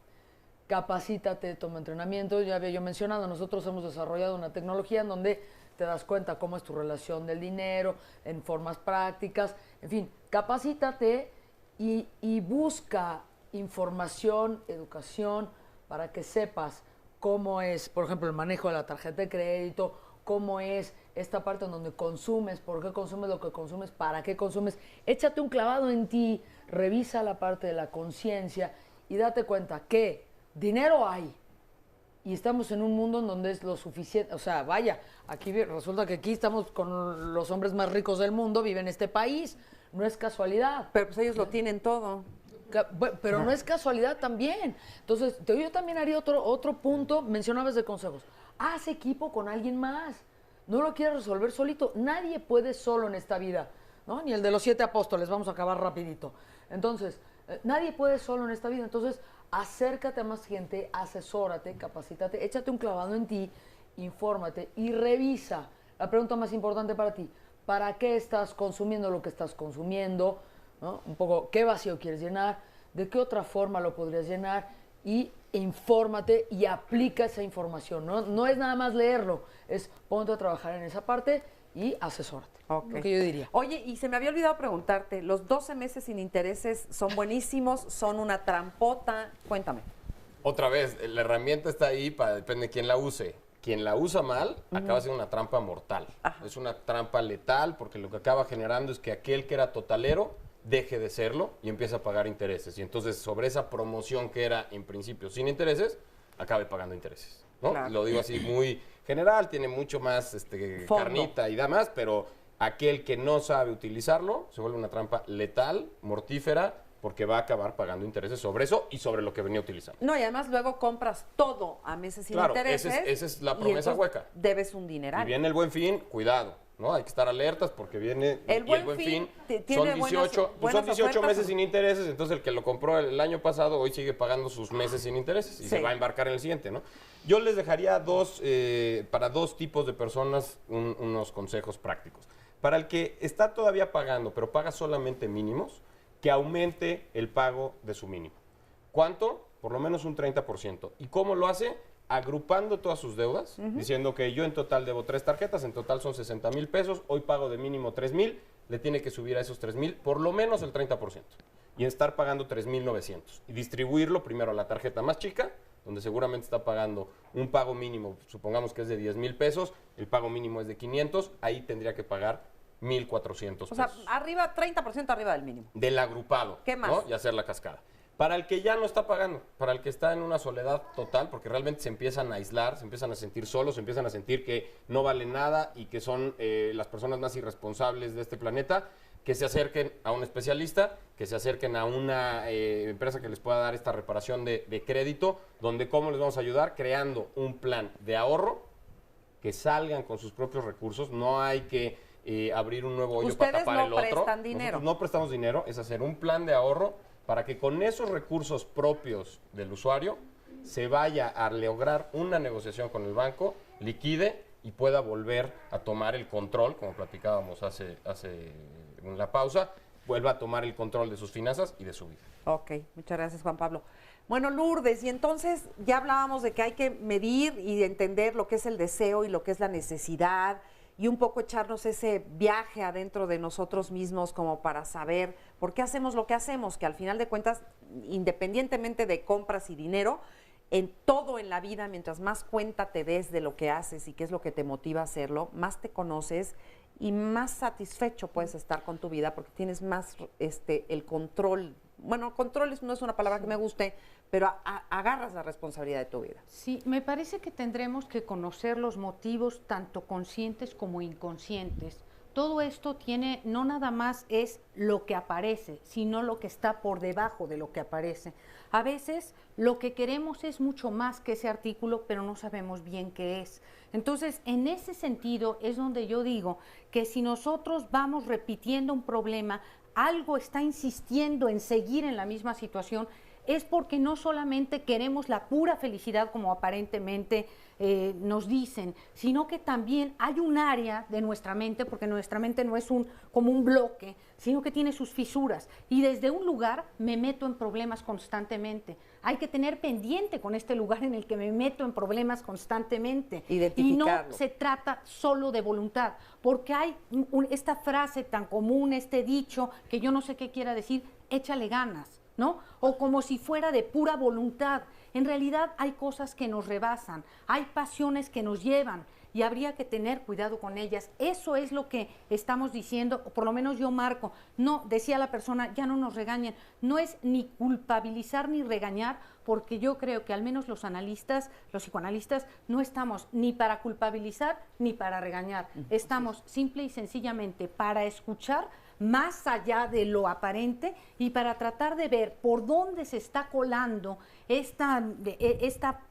Capacítate, toma entrenamiento. Ya había yo mencionado, nosotros hemos desarrollado una tecnología en donde te das cuenta cómo es tu relación del dinero, en formas prácticas, en fin, capacítate y busca información, educación, para que sepas cómo es, por ejemplo, el manejo de la tarjeta de crédito, cómo es esta parte en donde consumes, por qué consumes lo que consumes, para qué consumes. Échate un clavado en ti, revisa la parte de la conciencia y date cuenta que dinero hay. Y estamos en un mundo en donde es lo suficiente, o sea, vaya, aquí resulta que aquí estamos con los hombres más ricos del mundo, viven en este país, no es casualidad. Pero pues ellos lo tienen todo. Pero no es casualidad también. Entonces, yo también haría otro punto, mencionabas de consejos. haz equipo con alguien más. No lo quieres resolver solito. Nadie puede solo en esta vida, ¿no? Ni el de los 7 apóstoles, vamos a acabar rapidito. Entonces, nadie puede solo en esta vida. Entonces, acércate a más gente, asesórate, capacítate, échate un clavado en ti, infórmate y revisa. La pregunta más importante para ti, ¿para qué estás consumiendo lo que estás consumiendo? ¿No? Un poco, ¿qué vacío quieres llenar? ¿De qué otra forma lo podrías llenar? Y infórmate y aplica esa información. No es nada más leerlo, es ponte a trabajar en esa parte y asesórate. Ok. Lo que yo diría. Oye, y se me había olvidado preguntarte, ¿los 12 meses sin intereses son buenísimos? ¿Son una trampota? Cuéntame. Otra vez, la herramienta está ahí, depende de quién la use. Quien la usa mal acaba siendo una trampa mortal. Es una trampa letal porque lo que acaba generando es que aquel que era totalero deje de serlo y empiece a pagar intereses. Y entonces sobre esa promoción que era en principio sin intereses, acabe pagando intereses, ¿no? Claro. Lo digo así muy general, tiene mucho más carnita y demás, pero aquel que no sabe utilizarlo se vuelve una trampa letal, mortífera, porque va a acabar pagando intereses sobre eso y sobre lo que venía utilizando. No, y además luego compras todo a meses sin intereses. Esa es la promesa hueca. Debes un dineral. Y viene el Buen Fin, cuidado, ¿no? Hay que estar alertas porque viene el Buen Fin tiene son 18, buenas son 18 ofertas. meses sin intereses, entonces el que lo compró el año pasado hoy sigue pagando sus meses sin intereses y se va a embarcar en el siguiente, ¿no? Yo les dejaría para dos tipos de personas unos consejos prácticos. Para el que está todavía pagando, pero paga solamente mínimos, que aumente el pago de su mínimo. ¿Cuánto? Por lo menos un 30%. ¿Y cómo lo hace? Agrupando todas sus deudas, diciendo que yo en total debo 3 tarjetas, en total son 60,000 pesos, hoy pago de mínimo 3,000, le tiene que subir a esos 3,000 por lo menos el 30%. Y estar pagando 3,900. Y distribuirlo primero a la tarjeta más chica, donde seguramente está pagando un pago mínimo, supongamos que es de 10,000 pesos, el pago mínimo es de 500, ahí tendría que pagar 1,400 pesos. O sea, arriba, 30% arriba del mínimo. Del agrupado. ¿Qué más? ¿No? Y hacer la cascada. Para el que ya no está pagando, para el que está en una soledad total, porque realmente se empiezan a aislar, se empiezan a sentir solos, se empiezan a sentir que no valen nada y que son las personas más irresponsables de este planeta, que se acerquen a un especialista, que se acerquen a una empresa que les pueda dar esta reparación de crédito, donde cómo les vamos a ayudar, creando un plan de ahorro, que salgan con sus propios recursos, no hay que abrir un nuevo hoyo para tapar el otro. Ustedes no prestan dinero. Nosotros no prestamos dinero, es hacer un plan de ahorro para que con esos recursos propios del usuario se vaya a lograr una negociación con el banco, liquide y pueda volver a tomar el control, como platicábamos hace en la pausa, vuelva a tomar el control de sus finanzas y de su vida. Ok, muchas gracias, Juan Pablo. Bueno, Lourdes, y entonces ya hablábamos de que hay que medir y entender lo que es el deseo y lo que es la necesidad, y un poco echarnos ese viaje adentro de nosotros mismos como para saber por qué hacemos lo que hacemos, que al final de cuentas, independientemente de compras y dinero, en todo en la vida, mientras más cuenta te des de lo que haces y qué es lo que te motiva a hacerlo, más te conoces y más satisfecho puedes estar con tu vida porque tienes más el control. Bueno, control no es una palabra que me guste, pero agarras la responsabilidad de tu vida. Sí, me parece que tendremos que conocer los motivos tanto conscientes como inconscientes. Todo esto tiene, no nada más es lo que aparece, sino lo que está por debajo de lo que aparece. A veces lo que queremos es mucho más que ese artículo, pero no sabemos bien qué es. Entonces, en ese sentido es donde yo digo que si nosotros vamos repitiendo un problema, algo está insistiendo en seguir en la misma situación, es porque no solamente queremos la pura felicidad como aparentemente nos dicen, sino que también hay un área de nuestra mente, porque nuestra mente no es como un bloque, sino que tiene sus fisuras. Y desde un lugar me meto en problemas constantemente. Hay que tener pendiente con este lugar en el que me meto en problemas constantemente. Y no se trata solo de voluntad, porque hay esta frase tan común, este dicho, que yo no sé qué quiera decir, échale ganas, ¿no? O como si fuera de pura voluntad. En realidad hay cosas que nos rebasan, hay pasiones que nos llevan y habría que tener cuidado con ellas. Eso es lo que estamos diciendo, o por lo menos yo marco. No, decía la persona, ya no nos regañen. No es ni culpabilizar ni regañar, porque yo creo que al menos los analistas, los psicoanalistas, no estamos ni para culpabilizar ni para regañar. Estamos simple y sencillamente para escuchar más allá de lo aparente y para tratar de ver por dónde se está colando esta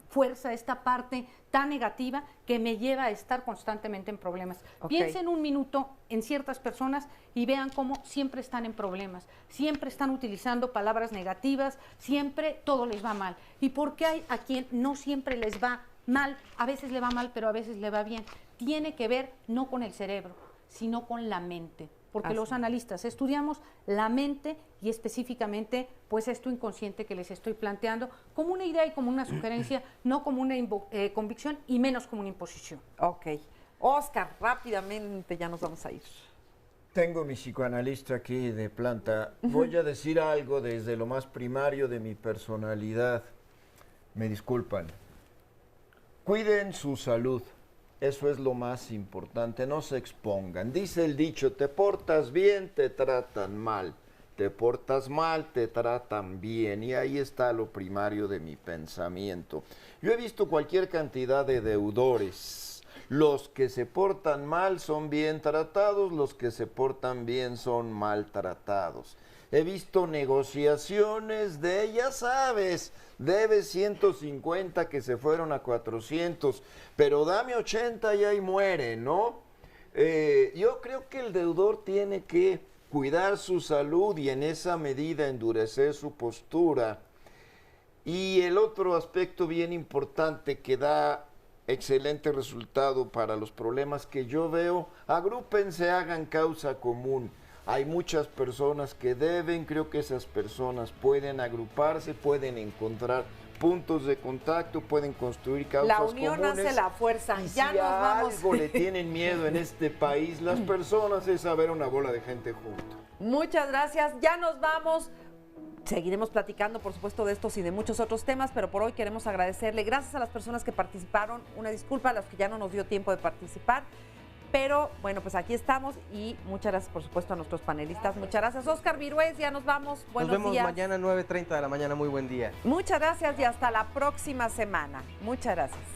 fuerza, esta parte tan negativa que me lleva a estar constantemente en problemas. Ok. Piensen un minuto en ciertas personas y vean cómo siempre están en problemas, siempre están utilizando palabras negativas, siempre todo les va mal. ¿Y por qué hay a quien no siempre les va mal? A veces le va mal, pero a veces le va bien. Tiene que ver no con el cerebro, sino con la mente. Porque los analistas estudiamos la mente y específicamente pues esto inconsciente que les estoy planteando como una idea y como una sugerencia, no como una convicción y menos como una imposición. Ok. Oscar, rápidamente ya nos vamos a ir. Tengo mi psicoanalista aquí de planta. Voy a decir algo desde lo más primario de mi personalidad. Me disculpan. Cuiden su salud. Eso es lo más importante, no se expongan. Dice el dicho, te portas bien, te tratan mal. Te portas mal, te tratan bien. Y ahí está lo primario de mi pensamiento. Yo he visto cualquier cantidad de deudores. Los que se portan mal son bien tratados, los que se portan bien son maltratados. He visto negociaciones de, ya sabes, debes 150 que se fueron a 400, pero dame 80 y ahí muere, ¿no? Yo creo que el deudor tiene que cuidar su salud y en esa medida endurecer su postura. Y el otro aspecto bien importante que da excelente resultado para los problemas que yo veo, agrúpense, hagan causa común. Hay muchas personas que deben, creo que esas personas pueden agruparse, pueden encontrar puntos de contacto, pueden construir causas comunes. La unión hace la fuerza. Y Ya si nos a vamos. algo le tienen miedo en este país, las personas, es a ver una bola de gente junto. Muchas gracias. Ya nos vamos. Seguiremos platicando, por supuesto, de estos y de muchos otros temas, pero por hoy queremos agradecerle. Gracias a las personas que participaron. Una disculpa a los que ya no nos dio tiempo de participar. Pero, bueno, pues aquí estamos y muchas gracias, por supuesto, a nuestros panelistas. Muchas gracias, Oscar Virués. Ya nos vamos. Buenos Nos vemos días. mañana 9:30 de la mañana. Muy buen día. Muchas gracias y hasta la próxima semana. Muchas gracias.